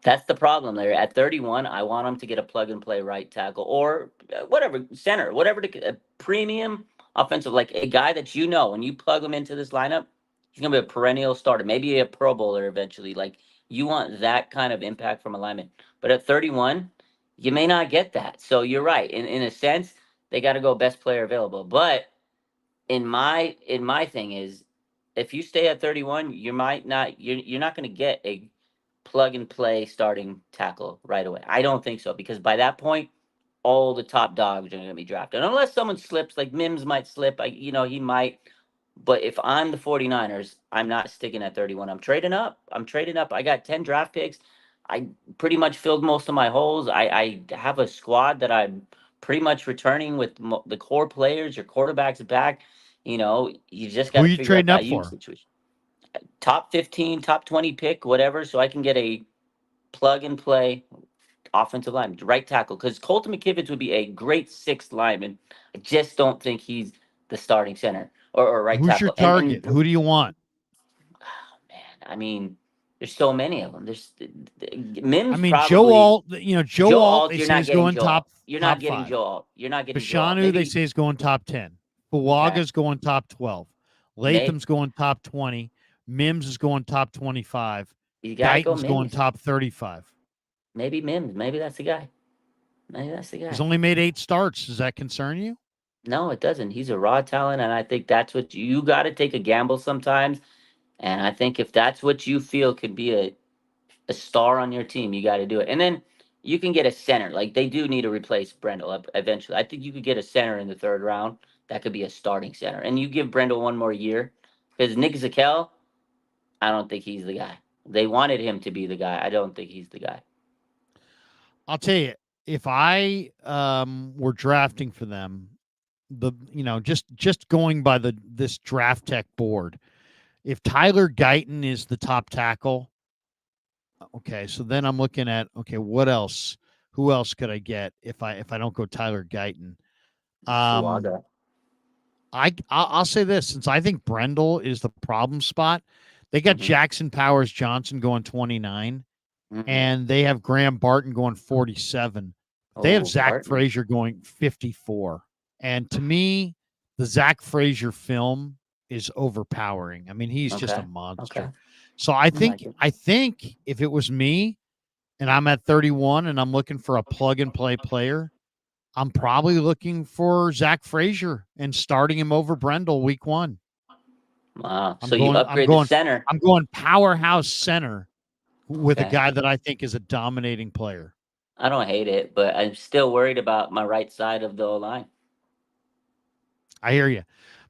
That's the problem there. At 31, I want him to get a plug and play right tackle or whatever, center, whatever, a premium offensive, like a guy that you know, when you plug him into this lineup, he's going to be a perennial starter, maybe a Pro Bowler eventually. Like, you want that kind of impact from alignment. But at 31, you may not get that. So you're right. In a sense, they got to go best player available. But in my thing is, if you stay at 31, you're not going to get a plug and play starting tackle right away. I don't think so, because by that point, all the top dogs are going to be drafted. Unless someone slips, like Mims might slip, he might. But if I'm the 49ers, I'm not sticking at 31. I'm trading up. I got 10 draft picks. I pretty much filled most of my holes. I have a squad that I'm pretty much returning with the core players. Your quarterback's back. You just got Who to you figure out trading the up IU for? situation. Top 15, top 20 pick, whatever, so I can get a plug and play offensive lineman, right tackle. Because Colton McKivitz would be a great sixth lineman. I just don't think he's the starting center or right Who's your tackle. And target? Who do you want? man, I mean, there's so many of them. There's Mims Joe probably. Alt, Joe Joe Alt, Alt, they you're say not is getting going Joe Alt. You're not top getting 5. Joe Alt. You're not getting Joe Alt. Bashanu, they Maybe say is going top 10. okay. Fuaga's going top 12. Maybe Latham's going top 20. Mims is going top 25. you gotta go Guyton's going Mims. top 35. Maybe Mims. Maybe that's the guy. Maybe that's the He's guy. only made 8 starts. Does that concern you? No, it doesn't. He's a raw talent, and I think that's what you got to take a gamble sometimes. And I think if that's what you feel could be a star on your team, you got to do it. And then you can get a center. Like, they do need to replace Brendel eventually. I think you could get a center in the third round that could be a starting center. And you give Brendel one more year, because Nick Zakel, I don't think he's the guy. They wanted him to be the guy. I don't think he's the guy. I'll tell you, if I were drafting for them, just going by this draft tech board, if Tyler Guyton is the top tackle, okay, so then I'm looking at, okay, what else? Who else could I get if I don't go Tyler Guyton? Um, Fuaga. I'll say this, since I think Brendel is the problem spot. They got Mm-hmm. Jackson Powers Johnson going 29, Mm-hmm. and they have Graham Barton going 47. They have Oh, Zach Barton. Frazier going 54. And to me, the Zach Frazier film is overpowering. I mean, he's just a Okay. Okay. monster. So I I like think it. I think if it was me and I'm at 31 and I'm looking for a plug and play player, I'm probably looking for Zach Frazier and starting him over Brendel week 1. Wow. I'm So you going I'm upgrade the going center. I'm going powerhouse center with a Okay. guy that I think is a dominating player. I don't hate it, but I'm still worried about my right side of the O line. I hear you.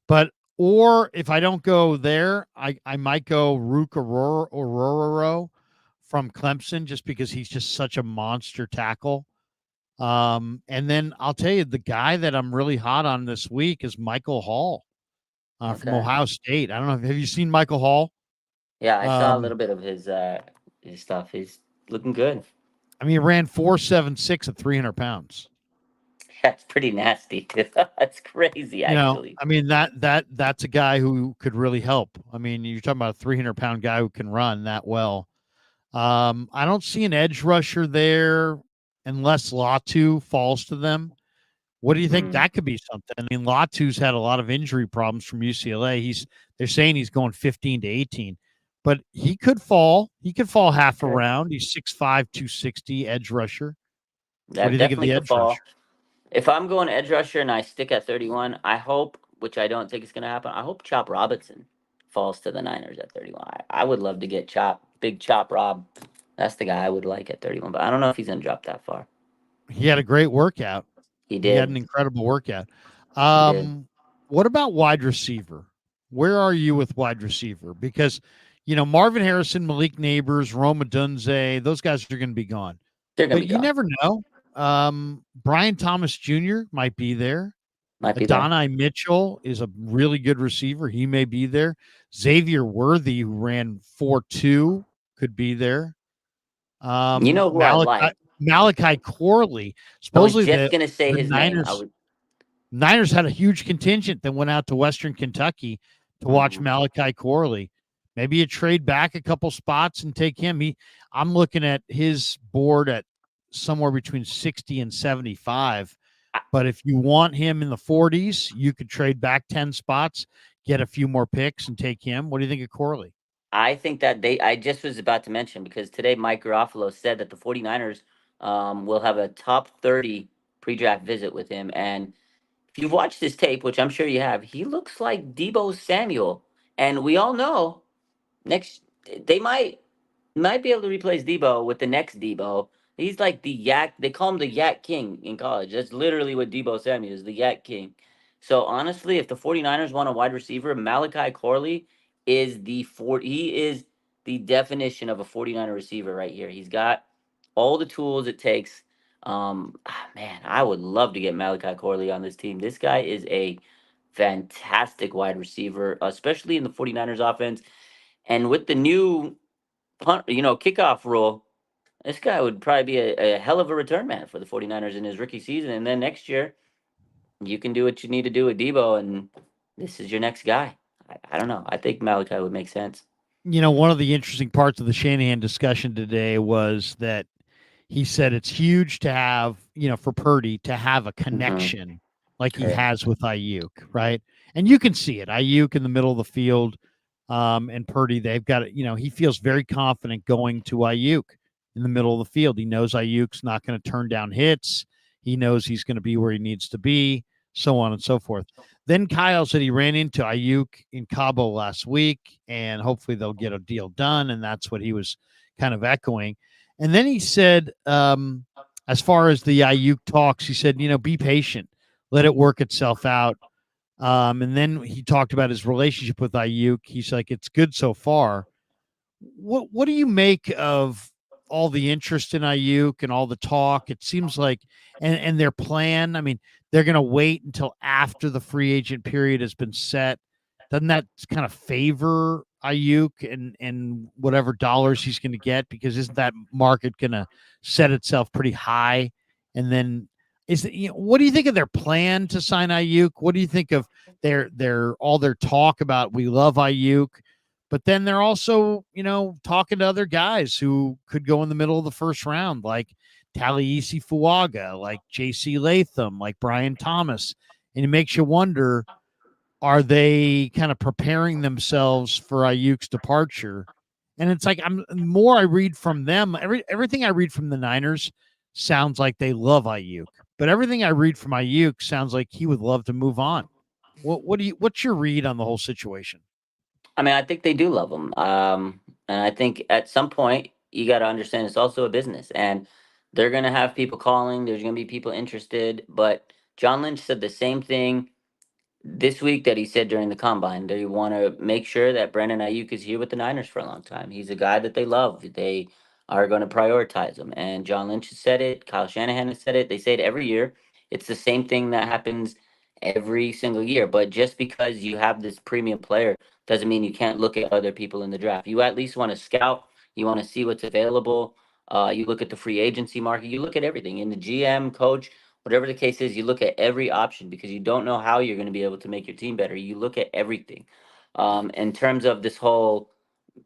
But or if I don't go there, I might go Rook Aurora from Clemson just because he's just such a monster tackle. And then I'll tell you the guy that I'm really hot on this week is Michael Hall from Okay. Ohio State. I don't know. Have you seen Michael Hall? Yeah, I saw a Um, little bit of his stuff. He's looking good. I mean, he ran 4.76 at 300 pounds. That's pretty nasty. That's crazy, actually. I mean that's a guy who could really help. I mean, you're talking about a 300-pound guy who can run that well. I don't see an edge rusher there unless Latu falls to them. What do you think Mm, that could be something? I mean, Latu's had a lot of injury problems from UCLA. They're saying he's going 15 to 18, but he could fall. He could fall half a okay. round. He's 6'5", 260 edge rusher. What do That you think of definitely the could edge rusher? fall. If I'm going edge rusher and I stick at 31, I hope, which I don't think is going to happen, I hope Chop Robinson falls to the Niners at 31. I would love to get Chop, big Chop Rob. That's the guy I would like at 31, but I don't know if he's going to drop that far. He had a great workout. He He had an did. incredible workout. He did. What about wide receiver? Where are you with wide receiver? Because, Marvin Harrison, Malik Neighbors, Roma Dunze, those guys are going to be gone. They're gonna But be you gone. never know. Brian Thomas Jr. might be there. Might be there. Adonai Mitchell is a really good receiver. He may be there. Xavier Worthy, who ran 4.2, could be there. You know who I Malachi like? Malachi Corley. I was Supposedly just the gonna say the his name. I Niners would. Niners had a huge contingent that went out to Western Kentucky to watch Mhm. Malachi Corley. Maybe you trade back a couple spots and take him. I'm looking at his board at somewhere between 60 and 75. I, But if you want him in the 40s, you could trade back 10 spots, get a few more picks, and take him. What do you think of Corley? I think that I just was about to mention because today Mike Garofalo said that the 49ers will have a top 30 pre-draft visit with him. And if you've watched his tape, which I'm sure you have, he looks like Debo Samuel. And we all know next they might be able to replace Debo with the next Debo. He's like the Yak. They call him the Yak King in college. That's literally what Debo Samuel is, the Yak King. So honestly, if the 49ers want a wide receiver, Malachi Corley he is the definition of a 49er receiver right here. He's got all the tools it takes. Man, I would love to get Malachi Corley on this team. This guy is a fantastic wide receiver, especially in the 49ers offense. And with the new kickoff rule, this guy would probably be a hell of a return man for the 49ers in his rookie season. And then next year, you can do what you need to do with Debo, and this is your next guy. I don't know. I think Malachi would make sense. One of the interesting parts of the Shanahan discussion today was that he said it's huge to have, for Purdy to have a Hmm. connection like he Correct. has with Ayuk, right? And you can see it. Ayuk in the middle of the field, and Purdy, they've got it. He feels very confident going to Ayuk in the middle of the field. He knows Ayuk's not going to turn down hits. He knows he's going to be where he needs to be, so on and so forth. Then Kyle said he ran into Ayuk in Cabo last week, and hopefully they'll get a deal done. And that's what he was kind of echoing. And then he said, as far as the Ayuk talks, he said, be patient, let it work itself out. And then he talked about his relationship with Ayuk. He's like, it's good so far. What do you make of all the interest in Ayuk and all the talk? It seems like, and their plan. I mean, they're going to wait until after the free agent period has been set. Doesn't that kind of favor Ayuk and whatever dollars he's going to get? Because isn't that market going to set itself pretty high? And then what do you think of their plan to sign Ayuk? What do you think of their all their talk about we love Ayuk? But then they're also, talking to other guys who could go in the middle of the first round, like Taliesin Fuaga, like J.C. Latham, like Brian Thomas. And it makes you wonder, are they kind of preparing themselves for Ayuk's departure? And it's like more I read from them, everything I read from the Niners sounds like they love Ayuk. But everything I read from Ayuk sounds like he would love to move on. What's your read on the whole situation? I mean, I think they do love him. And I think at some point you got to understand it's also a business, and they're gonna have people calling. There's gonna be people interested. But John Lynch said the same thing this week that he said during the combine. They want to make sure that Brandon Ayuk is here with the Niners for a long time. He's a guy that they love. They are going to prioritize him. And John Lynch has said it. Kyle Shanahan has said it. They say it every year. It's the same thing that happens every single year. But just because you have this premium player doesn't mean you can't look at other people in the draft. You at least want to scout. You want to see what's available. You look at the free agency market. You look at everything in the GM, coach, whatever the case is, you look at every option because you don't know how you're going to be able to make your team better. You look at everything. In terms of this whole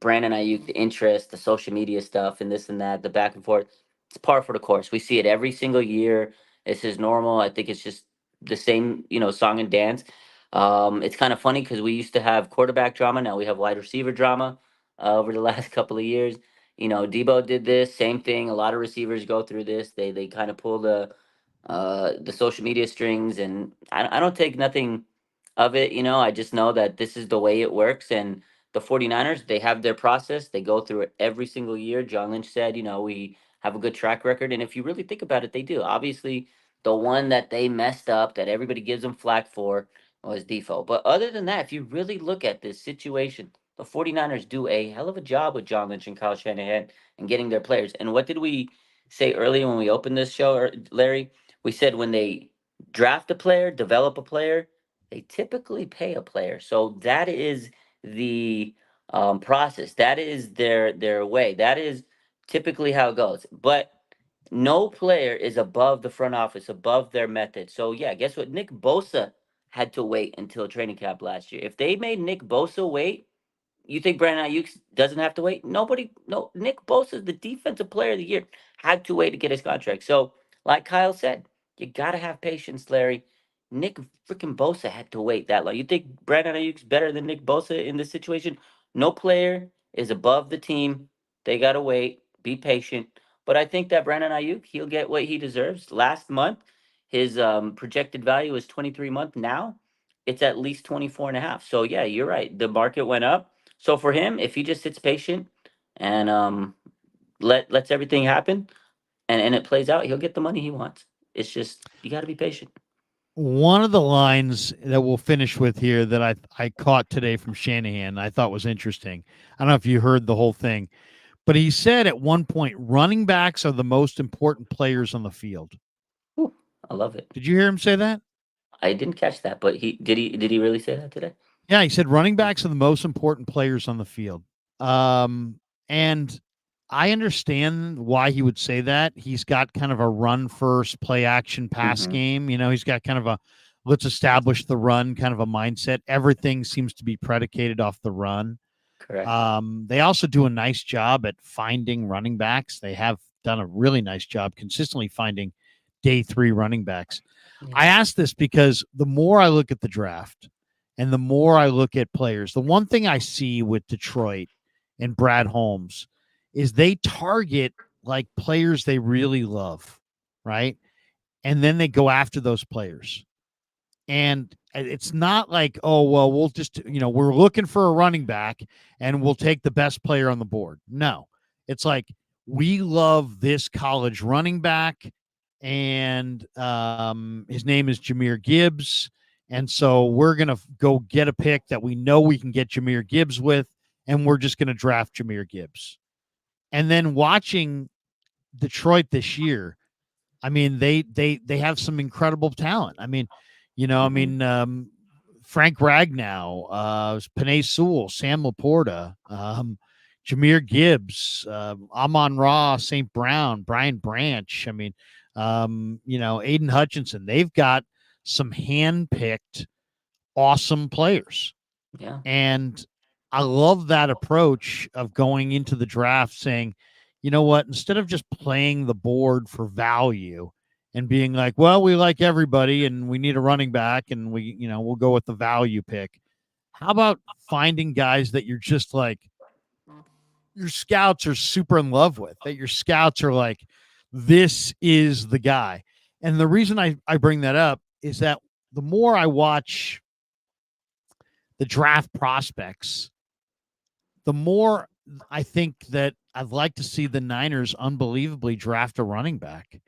Brandon Ayuk, the interest, the social media stuff, and this and that, the back and forth, it's par for the course. We see it every single year. It's just normal. I think it's just the same, song and dance. It's kind of funny because we used to have quarterback drama. Now we have wide receiver drama over the last couple of years. Debo did this same thing. A lot of receivers go through this. They kind of pull the social media strings, and I don't take nothing of it. I just know that this is the way it works, and the 49ers, they have their process. They go through it every single year. John Lynch said, we have a good track record. And if you really think about it, they do. Obviously, the one that they messed up that everybody gives them flack for was Defoe. But other than that, if you really look at this situation, the 49ers do a hell of a job with John Lynch and Kyle Shanahan and getting their players. And what did we say earlier when we opened this show, Larry? We said when they draft a player, develop a player, they typically pay a player. So that is the process. That is their way. That is typically how it goes. But no player is above the front office, above their method. So yeah, guess what? Nick Bosa had to wait until training camp last year. If they made Nick Bosa wait, you think Brandon Ayuk doesn't have to wait? Nobody, no. Nick Bosa, the defensive player of the year, had to wait to get his contract. So, like Kyle said, you gotta have patience, Larry. Nick freaking Bosa had to wait that long. You think Brandon Ayuk's better than Nick Bosa in this situation? No player is above the team. They gotta wait. Be patient. But I think that Brandon Ayuk, he'll get what he deserves. Last month, his projected value is 23 month. Now, it's at least 24 and a half. So yeah, you're right. The market went up. So for him, if he just sits patient and lets everything happen and it plays out, he'll get the money he wants. It's just you got to be patient. One of the lines that we'll finish with here that I caught today from Shanahan I thought was interesting. I don't know if you heard the whole thing, but he said at one point, running backs are the most important players on the field. Whew, I love it. Did you hear him say that? I didn't catch that, but he really say that today? Yeah, he said running backs are the most important players on the field. And I understand why he would say that. He's got kind of a run first, play action pass Mm-hmm. game. He's got kind of a let's establish the run kind of a mindset. Everything seems to be predicated off the run. Correct. They also do a nice job at finding running backs. They have done a really nice job consistently finding day three running backs. Yeah. I ask this because the more I look at the draft and the more I look at players, the one thing I see with Detroit and Brad Holmes is they target like players they really love, right? And then they go after those players. And it's not like, oh, well, we'll just, we're looking for a running back and we'll take the best player on the board. No, it's like we love this college running back, and his name is Jahmyr Gibbs. And so we're going to go get a pick that we know we can get Jahmyr Gibbs with, and we're just going to draft Jahmyr Gibbs. And then watching Detroit this year, I mean, they have some incredible talent. I mean, Mm-hmm. Frank Ragnow, Panay Sewell, Sam Laporta, Jahmyr Gibbs, Amon Ra, St. Brown, Brian Branch. I mean, Aiden Hutchinson. They've got some hand-picked awesome players. Yeah. And I love that approach of going into the draft saying, you know what, instead of just playing the board for value and being like, well, we like everybody and we need a running back and we'll go with the value pick. How about finding guys that you're just like, your scouts are super in love with, that your scouts are like, this is the guy. And the reason I bring that up is that the more I watch the draft prospects, the more I think that I'd like to see the Niners unbelievably draft a running back.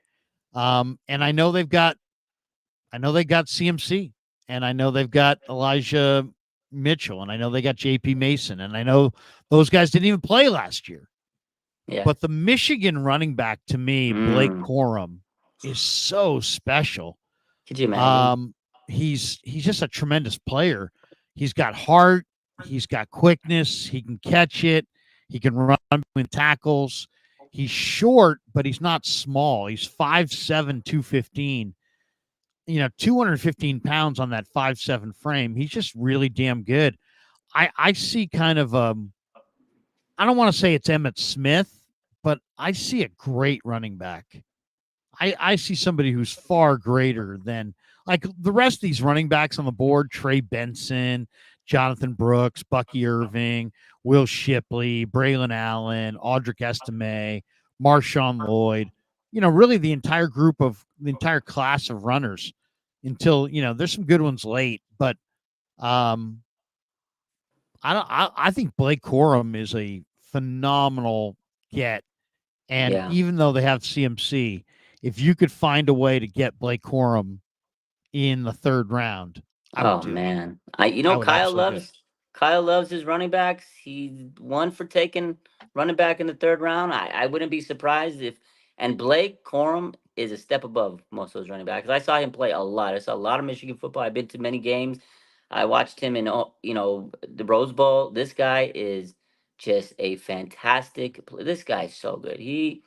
And I know they got CMC, and I know they've got Elijah Mitchell, and I know they got JP Mason, and I know those guys didn't even play last year. Yeah. But the Michigan running back to me, Blake Mm. Corum, is so special. Could you imagine? Um, he's just a tremendous player. He's got heart. He's got quickness. He can catch it. He can run between tackles. He's short, but he's not small. He's 5'7", 215. 215 pounds on that 5'7" frame. He's just really damn good. I see kind of I don't want to say it's Emmett Smith, but I see a great running back. I see somebody who's far greater than like the rest of these running backs on the board: Trey Benson, Jonathan Brooks, Bucky Irving, Will Shipley, Braylon Allen, Audric Estime, Marshawn Lloyd. Really the entire class of runners. Until there's some good ones late, but um, I don't. I think Blake Corum is a phenomenal get, And Yeah. even though they have CMC, if you could find a way to get Blake Corum in the third round, I would Oh do it. man, I would absolutely do it. Kyle loves his running backs. He's one for taking running back in the third round. I wouldn't be surprised if. And Blake Corum is a step above most of those running backs. I saw him play a lot. I saw a lot of Michigan football. I've been to many games. I watched him in the Rose Bowl. This guy is just a fantastic. This guy's so good. He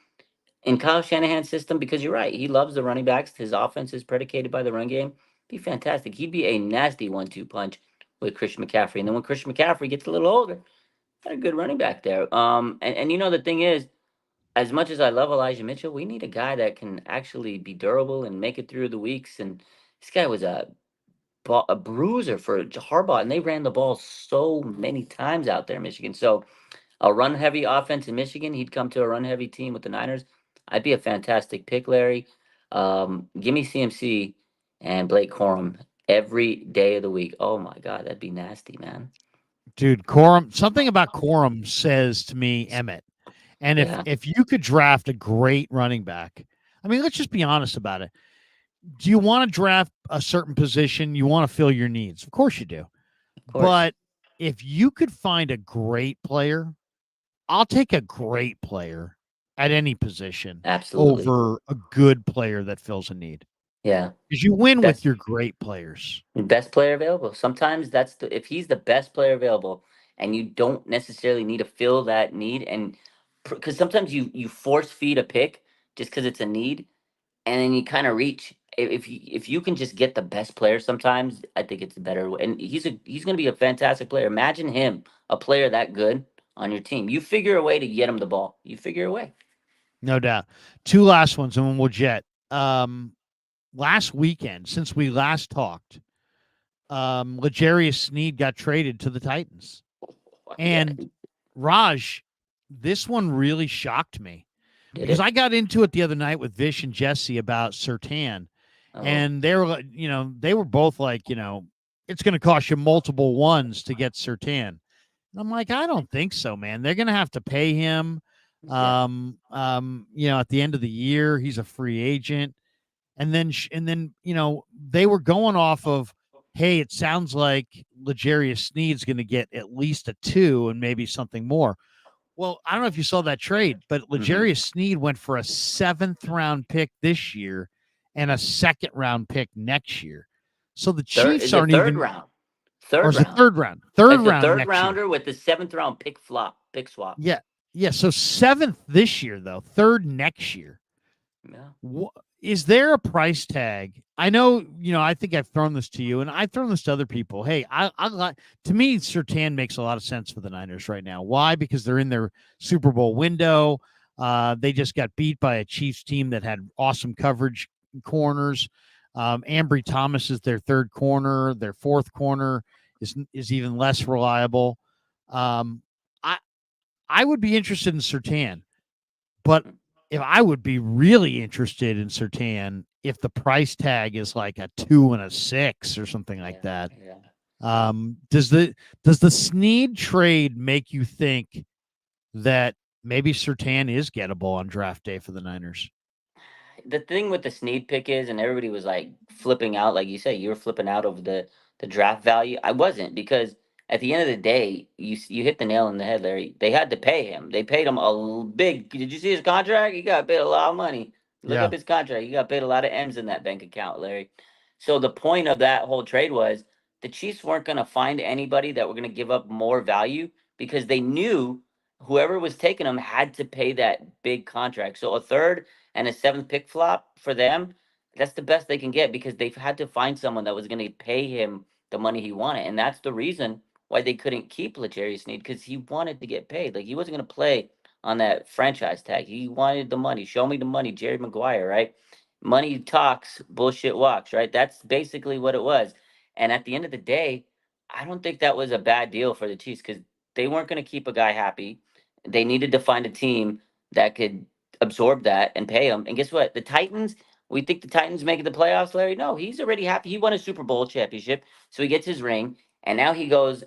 in Kyle Shanahan's system, because you're right, he loves the running backs. His offense is predicated by the run game. Be fantastic. He'd be a nasty 1-2 punch with Christian McCaffrey. And then when Christian McCaffrey gets a little older, got a good running back there. And the thing is, as much as I love Elijah Mitchell, we need a guy that can actually be durable and make it through the weeks. And this guy was a bruiser for Harbaugh, and they ran the ball so many times out there in Michigan. So a run heavy offense in Michigan, he'd come to a run heavy team with the Niners. I'd be a fantastic pick, Larry. Give me CMC and Blake Corum every day of the week. Oh my God, that'd be nasty, man. Dude, Corum, something about Corum says to me, Emmett. And if Yeah, if you could draft a great running back, I mean, let's just be honest about it. Do you want to draft a certain position? You want to fill your needs. Of course you do. of course. But if you could find a great player, I'll take a great player at any position Absolutely. over a good player that fills a need. Yeah. Because you win with Best your great players. best player available. Sometimes if he's the best player available and you don't necessarily need to fill that need, and because sometimes you force feed a pick just because it's a need, and then you kind of reach. If you can just get the best player, sometimes I think it's a better way. And he's going to be a fantastic player. Imagine him, a player that good on your team. You figure a way to get him the ball. You figure a way. No doubt. Two last ones and then we'll jet. Last weekend, since we last talked, L'Jarius Sneed got traded to the Titans. Yeah, And Raj, this one really shocked me did because it? I got into it the other night with Vish and Jesse about Sertan, Oh, and they were both like, it's going to cost you multiple ones to get Sertan. And I'm like, I don't think so, man. They're going to have to pay him. yeah. At the end of the year, he's a free agent, and then they were going off of, hey, it sounds like L'Jarius Sneed's going to get at least a two and maybe something more. Well, I don't know if you saw that trade, but hmm L'Jarius Sneed went for a seventh round pick this year and a second round pick next year. So the Third Chiefs is a aren't third even, round. or Third is it round. third round? Third It's a round third next year. rounder with the seventh round pick swap. Yeah. Yeah. So seventh this year, though, third next year. Yeah. Is there a price tag? I know, I think I've thrown this to you and I've thrown this to other people. Hey, I like, to me, Sertan makes a lot of sense for the Niners right now. Why? Because they're in their Super Bowl window. They just got beat by a Chiefs team that had awesome coverage corners. Ambry Thomas is their third corner. Their fourth corner is even less reliable. Um, I I would be interested in Sertan, but if I would be really interested in Sertan if the price tag is like a 2 and a 6 or something like Yeah. that. Yeah. Does the Snead trade make you think that maybe Sertan is gettable on draft day for the Niners? The thing with the Snead pick is, and everybody was like flipping out, like you say, you were flipping out of the draft value. I wasn't, because at the end of the day, you hit the nail on the head, Larry. They had to pay him. They paid him big. Did you see his contract? He got paid a lot of money. Look Yeah. up his contract. He got paid a lot of M's in that bank account, Larry. So the point of that whole trade was the Chiefs weren't going to find anybody that were going to give up more value, because they knew whoever was taking them had to pay that big contract. So a third and a seventh pick flop for them, that's the best they can get, because they've had to find someone that was going to pay him the money he wanted. And that's the reason why they couldn't keep L'Jarius Sneed, because he wanted to get paid. Like, he wasn't going to play on that franchise tag. He wanted the money. Show me the money, Jerry Maguire, right? Money talks, bullshit walks, right? That's basically what it was. And at the end of the day, I don't think that was a bad deal for the Chiefs, because they weren't going to keep a guy happy. They needed to find a team that could absorb that and pay him. And guess what? The Titans, we think the Titans making the playoffs, Larry? No, he's already happy. He won a Super Bowl championship, so he gets his ring, and now he goes,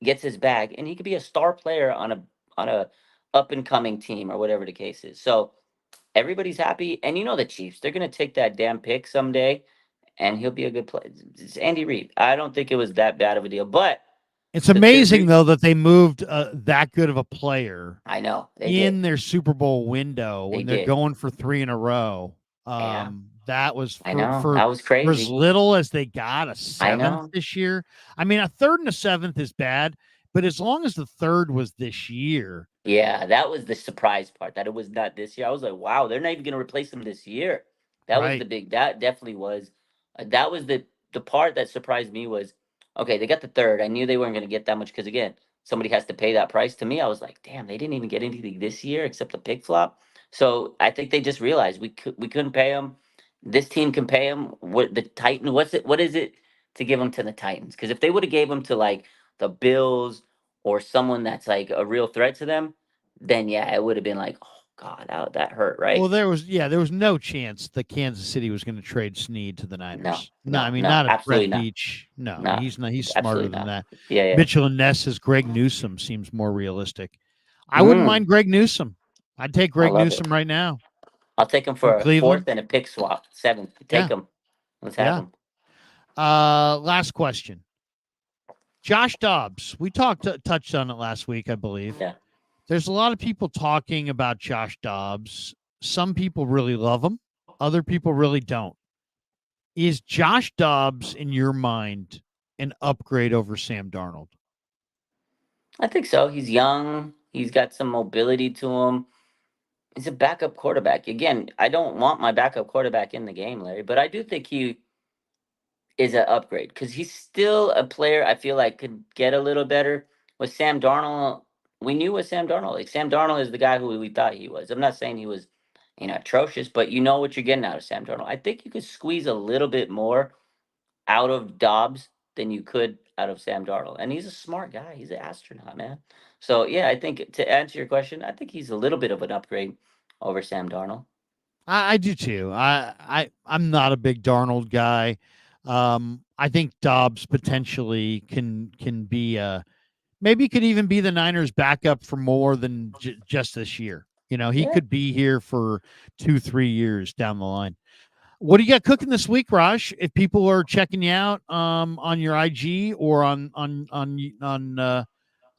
gets his bag, and he could be a star player on a up and coming team, or whatever the case is. So everybody's happy. And you know the Chiefs, they're gonna take that damn pick someday, and he'll be a good player. It's Andy Reid. I don't think it was that bad of a deal, but It's the third amazing re- though that they moved that good of a player I know they did. in their Super Bowl window They when they're did. going for three in a row. Yeah, That was I for know. That was for as crazy. little as they got a I seventh know. this year. I mean, a third and a seventh is bad, but as long as the third was this year, Yeah, that was the surprise part that it was not this year. I was like, wow, they're not even going to replace him this year. That was the right? big. That definitely was. That was the part that surprised me was, okay, they got the third. I knew they weren't going to get that much because again, somebody has to pay that price. To me, I was like, damn, they didn't even get anything this year except the pick flop. So I think they just realized we couldn't pay him. This team can pay him. What the Titan? What's it? What is it to give him to the Titans? Because if they would have gave him to like the Bills or someone that's like a real threat to them, then yeah, it would have been like, oh god, that hurt, Well, right? there was no chance that Kansas City was going to trade Snead to the No, Niners. No, I no, mean no, not at absolutely Brett not. Veach. No, No, he's not. He's smarter absolutely than not. that. Yeah, yeah. Mitchell and Ness's Greg Newsom seems more realistic. I wouldn't Mm, mind Greg Newsom. I'd take I Greg love it. Newsom right now I'll take him from for a fourth Cleveland. and a pick swap. Seventh. Take Yeah, him. Let's have yeah. him. Last question. Josh Dobbs. We touched on it last week, I believe. Yeah. There's a lot of people talking about Josh Dobbs. Some people really love him. Other people really don't. Is Josh Dobbs in your mind an upgrade over Sam Darnold? I think so. He's young. He's got some mobility to him. He's a backup quarterback. Again, I don't want my backup quarterback in the game, Larry, but I do think he is an upgrade because he's still a player I feel like could get a little better. With Sam Darnold, we knew what Sam Darnold like. Sam Darnold is the guy who we thought he was. I'm not saying he was, atrocious, but you know what you're getting out of Sam Darnold. I think you could squeeze a little bit more out of Dobbs than you could out of Sam Darnold. And he's a smart guy. He's an astronaut, man. So yeah, I think to answer your question, I think he's a little bit of an upgrade over Sam Darnold. I do too. I'm not a big Darnold guy. I think Dobbs potentially can be maybe could even be the Niners backup for more than just this year. You know, he Yeah. could be here for 2-3 years down the line. What do you got cooking this week, Raj? If people are checking you out on your IG or on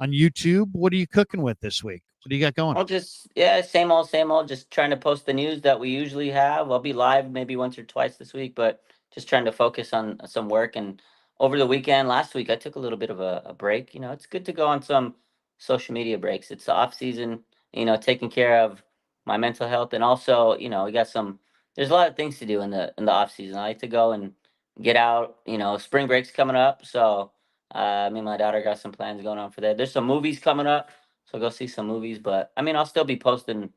YouTube, what are you cooking with this week? What do you got going? I'll just same old. Just trying to post the news that we usually have. I'll be live maybe once or twice this week, but just trying to focus on some work. And over the weekend, last week, I took a little bit of a break. It's good to go on some social media breaks. It's the off season. Taking care of my mental health, and also, we got some. There's a lot of things to do in the off season. I like to go and get out. Spring break's coming up, so me and my daughter got some plans going on for that. There's some movies coming up, so go see some movies. But I mean, I'll still be posting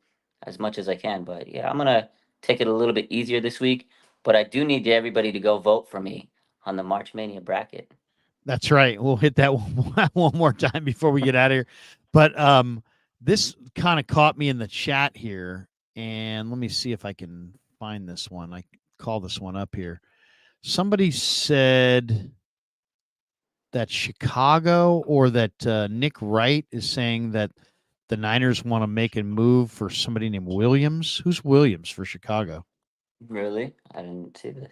as much as I can. But yeah, I'm gonna take it a little bit easier this week. But I do need everybody to go vote for me on the March Mania bracket. That's right. We'll hit that one more time before we get out of here. But this kind of caught me in the chat here, and let me see if I can find this one. I call this one up here. Somebody said that Chicago or that Nick Wright is saying that the Niners want to make a move for somebody named Williams. Who's Williams for Chicago? Really? I didn't see this.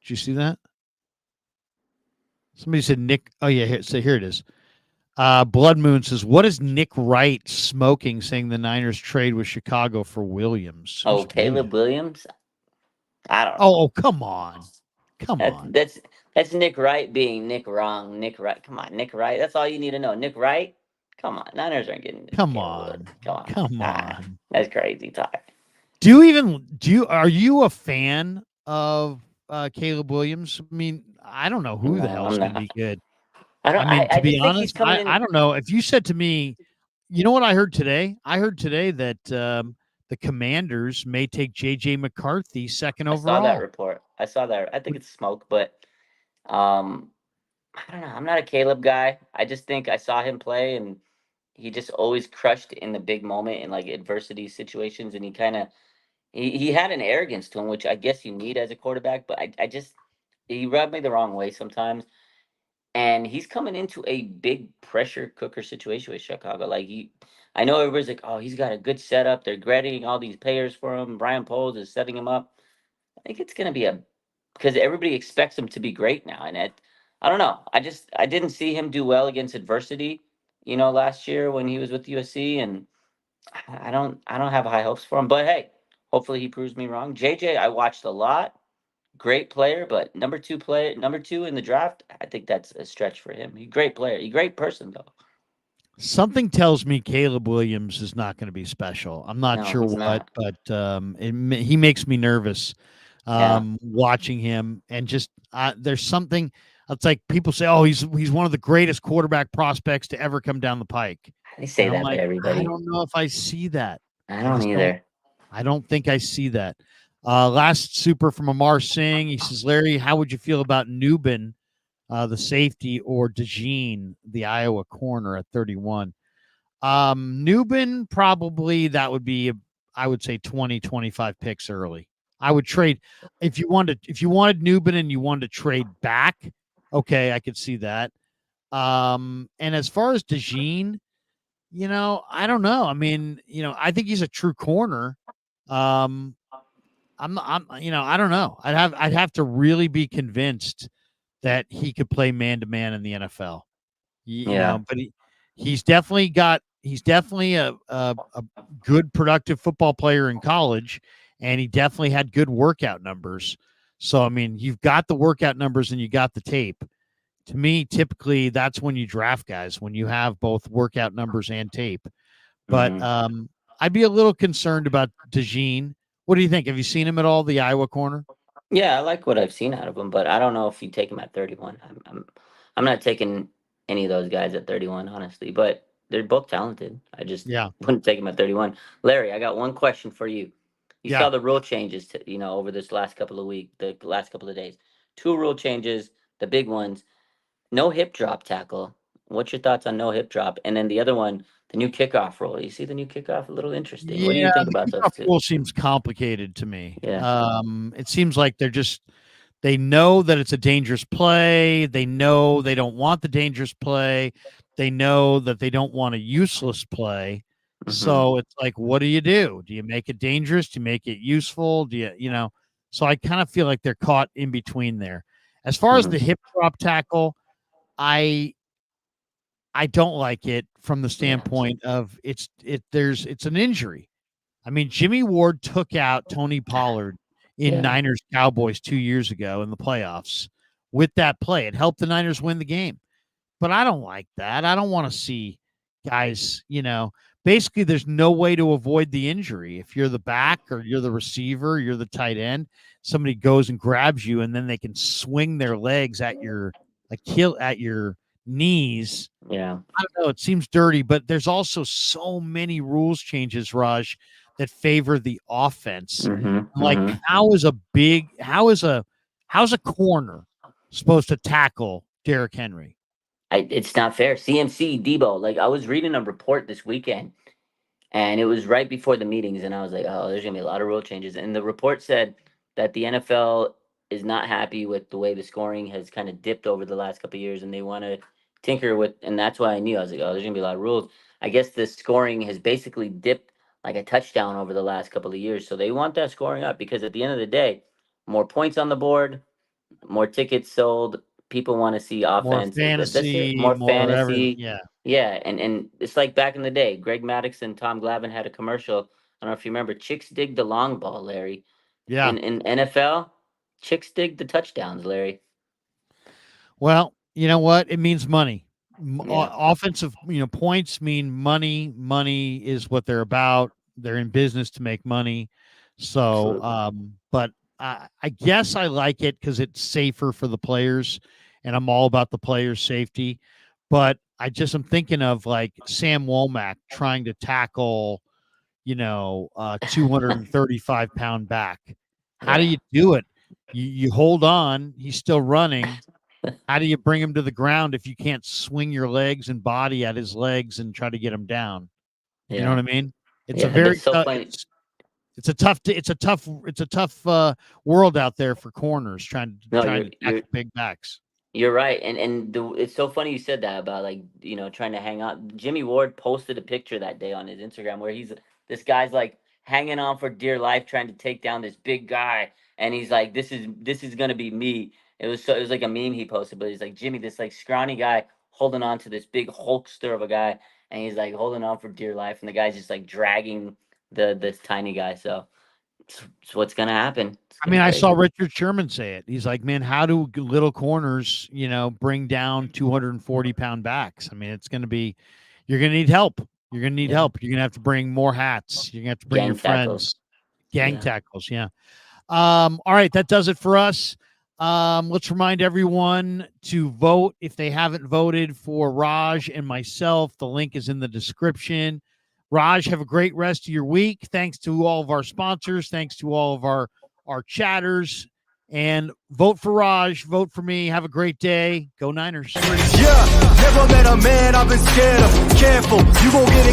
Did you see that? Somebody said Nick. Oh yeah, here it is. Blood Moon says, "What is Nick Wright smoking?" Saying the Niners trade with Chicago for Williams. Oh, Who's Caleb Williams? Williams? I don't know. Oh, come on, come That's on, that's that's Nick Wright being Nick wrong. Nick Wright. Come on, Nick Wright. That's all you need to know. Nick Wright. Come on, Niners aren't getting come Caleb Williams. on, Come on. come Ah, on. that's crazy talk. Are you a fan of Caleb Williams? I mean, I don't know who the No, hell's I'm going to not. be good. I I don't. mean, to I be just think he's honest, coming I in. don't know. If you said to me, you know what I heard today? I heard today that the Commanders may take J.J. McCarthy second I saw that overall. report. I saw that. I think it's smoke, but um, I don't know. I'm not a Caleb guy. I just think I saw him play, and he just always crushed in the big moment in like adversity situations, and he had an arrogance to him, which I guess you need as a quarterback. But I just he rubbed me the wrong way sometimes. and he's coming into a big pressure cooker situation with Chicago. Like I know everybody's like, oh, he's got a good setup. They're getting all these players for him. Brian Poles is setting him up. I think it's gonna be a because everybody expects him to be great now, and I don't know. I didn't see him do well against adversity. Last year when he was with USC, and I don't have high hopes for him. But hey, hopefully he proves me wrong. JJ, I watched a lot. Great player, but number two in the draft, I think that's a stretch for him. He great player, he great person though. Something tells me Caleb Williams is not going to be special. I'm not No, sure he's what, not. but he makes me nervous Yeah, watching him. And just there's something. It's like people say, "Oh, he's one of the greatest quarterback prospects to ever come down the pike," they and say I'm that, but like, I everybody. don't know if I see that. I I don't just don't. either. I don't think I see that. Last super from Amar Singh. He says, Larry, how would you feel about Newbin, the safety, or DeJean, the Iowa corner at 31? Newbin, probably that would be, I would say 20, 25 picks early. I would trade if you wanted Newbin and you wanted to trade back. Okay, I could see that. And as far as DeJean, I don't know. I mean, I think he's a true corner. Um, I don't know. I'd have to really be convinced that he could play man to man in the NFL. Yeah. But he's definitely a good productive football player in college, and he definitely had good workout numbers. So I mean, you've got the workout numbers and you got the tape. To me, typically that's when you draft guys, when you have both workout numbers and tape. But hmm I'd be a little concerned about DeJean. What do you think? Have you seen him at all, the Iowa corner? Yeah, I like what I've seen out of him, but I don't know if you take him at 31. I'm not taking any of those guys at 31, honestly. But they're both talented. I just Yeah, wouldn't take him at 31. Larry, I got one question for you. You yeah. saw the rule changes, over this last couple of weeks, the last couple of days. Two rule changes, the big ones. No hip drop tackle. What's your thoughts on no hip drop? And then the other one, the new kickoff rule. You see the new kickoff? A little interesting. What do you Yeah, think the about those kickoff two? rule seems complicated to me. Yeah. It seems like they know that it's a dangerous play. They know they don't want the dangerous play. They know that they don't want a useless play. hmm So it's like, what do you do? Do you make it dangerous? Do you make it useful? So I kind of feel like they're caught in between there. As far as hmm the hip drop tackle, I I don't like it from the Yeah. standpoint of it's an injury. I mean, Jimmy Ward took out Tony Pollard in Yeah. Niners Cowboys 2 years ago in the playoffs with that play. It helped the Niners win the game. But I don't like that. I don't want to see guys, basically there's no way to avoid the injury. If you're the back or you're the receiver, you're the tight end, somebody goes and grabs you and then they can swing their legs at your knees. Yeah. I don't know. It seems dirty, but there's also so many rules changes, Raj, that favor the offense. Mhm, Like, mhm. how's a corner supposed to tackle Derrick Henry? It's not fair. CMC Debo. Like I was reading a report this weekend, and it was right before the meetings, and I was like, "Oh, there's gonna be a lot of rule changes." And the report said that the NFL is not happy with the way the scoring has kind of dipped over the last couple of years, and they want to tinker with. And that's why I knew I was like, "Oh, there's gonna be a lot of rules." I guess the scoring has basically dipped like a touchdown over the last couple of years, so they want that scoring up because at the end of the day, more points on the board, more tickets sold. People want to see More offense. That's it. fantasy, More more everything. fantasy. Yeah. Yeah, and it's like back in the day. Greg Maddox and Tom Glavine had a commercial. I don't know if you remember. Chicks dig the long ball, Larry. Yeah. In NFL, chicks dig the touchdowns, Larry. Well, you know what? It means money. Yeah, Offensive, points mean money. Money is what they're about. They're in business to make money. So, absolutely. but I guess I like it because it's safer for the players, and I'm all about the players' safety. But I'm thinking of like Sam Womack trying to tackle, 235-pound back. How do Yeah, you do it? You hold on. He's still running. How do you bring him to the ground if you can't swing your legs and body at his legs and try to get him down? You know yeah, what I mean? It's a yeah. That's very so tough. funny. It's a tough world out there for corners trying No, to tackle big backs. You're right, and it's so funny you said that about, like, trying to hang out. Jimmy Ward posted a picture that day on his Instagram where this guy's like hanging on for dear life, trying to take down this big guy, and he's like, this is gonna be me. It was like a meme he posted, but he's like, Jimmy, this like scrawny guy holding on to this big Hulkster of a guy, and he's like holding on for dear life, and the guy's just like dragging this tiny guy. So it's what's gonna happen. It's I gonna mean, be I saw crazy. Richard Sherman say it. He's like, man, how do little corners, bring down 240-pound backs? I mean, you're going to need help. You're going to need Yeah, help. You're going to have to bring more hats. You're going to have to bring your gang tackles. friends. Gang Yeah. tackles. Yeah. All right. That does it for us. Let's remind everyone to vote if they haven't voted for Raj and myself. The link is in the description. Raj, have a great rest of your week. Thanks to all of our sponsors. Thanks to all of our chatters. And vote for Raj. Vote for me. Have a great day. Go Niners. Yeah, never met a man I've been scared of. Careful, you gon' get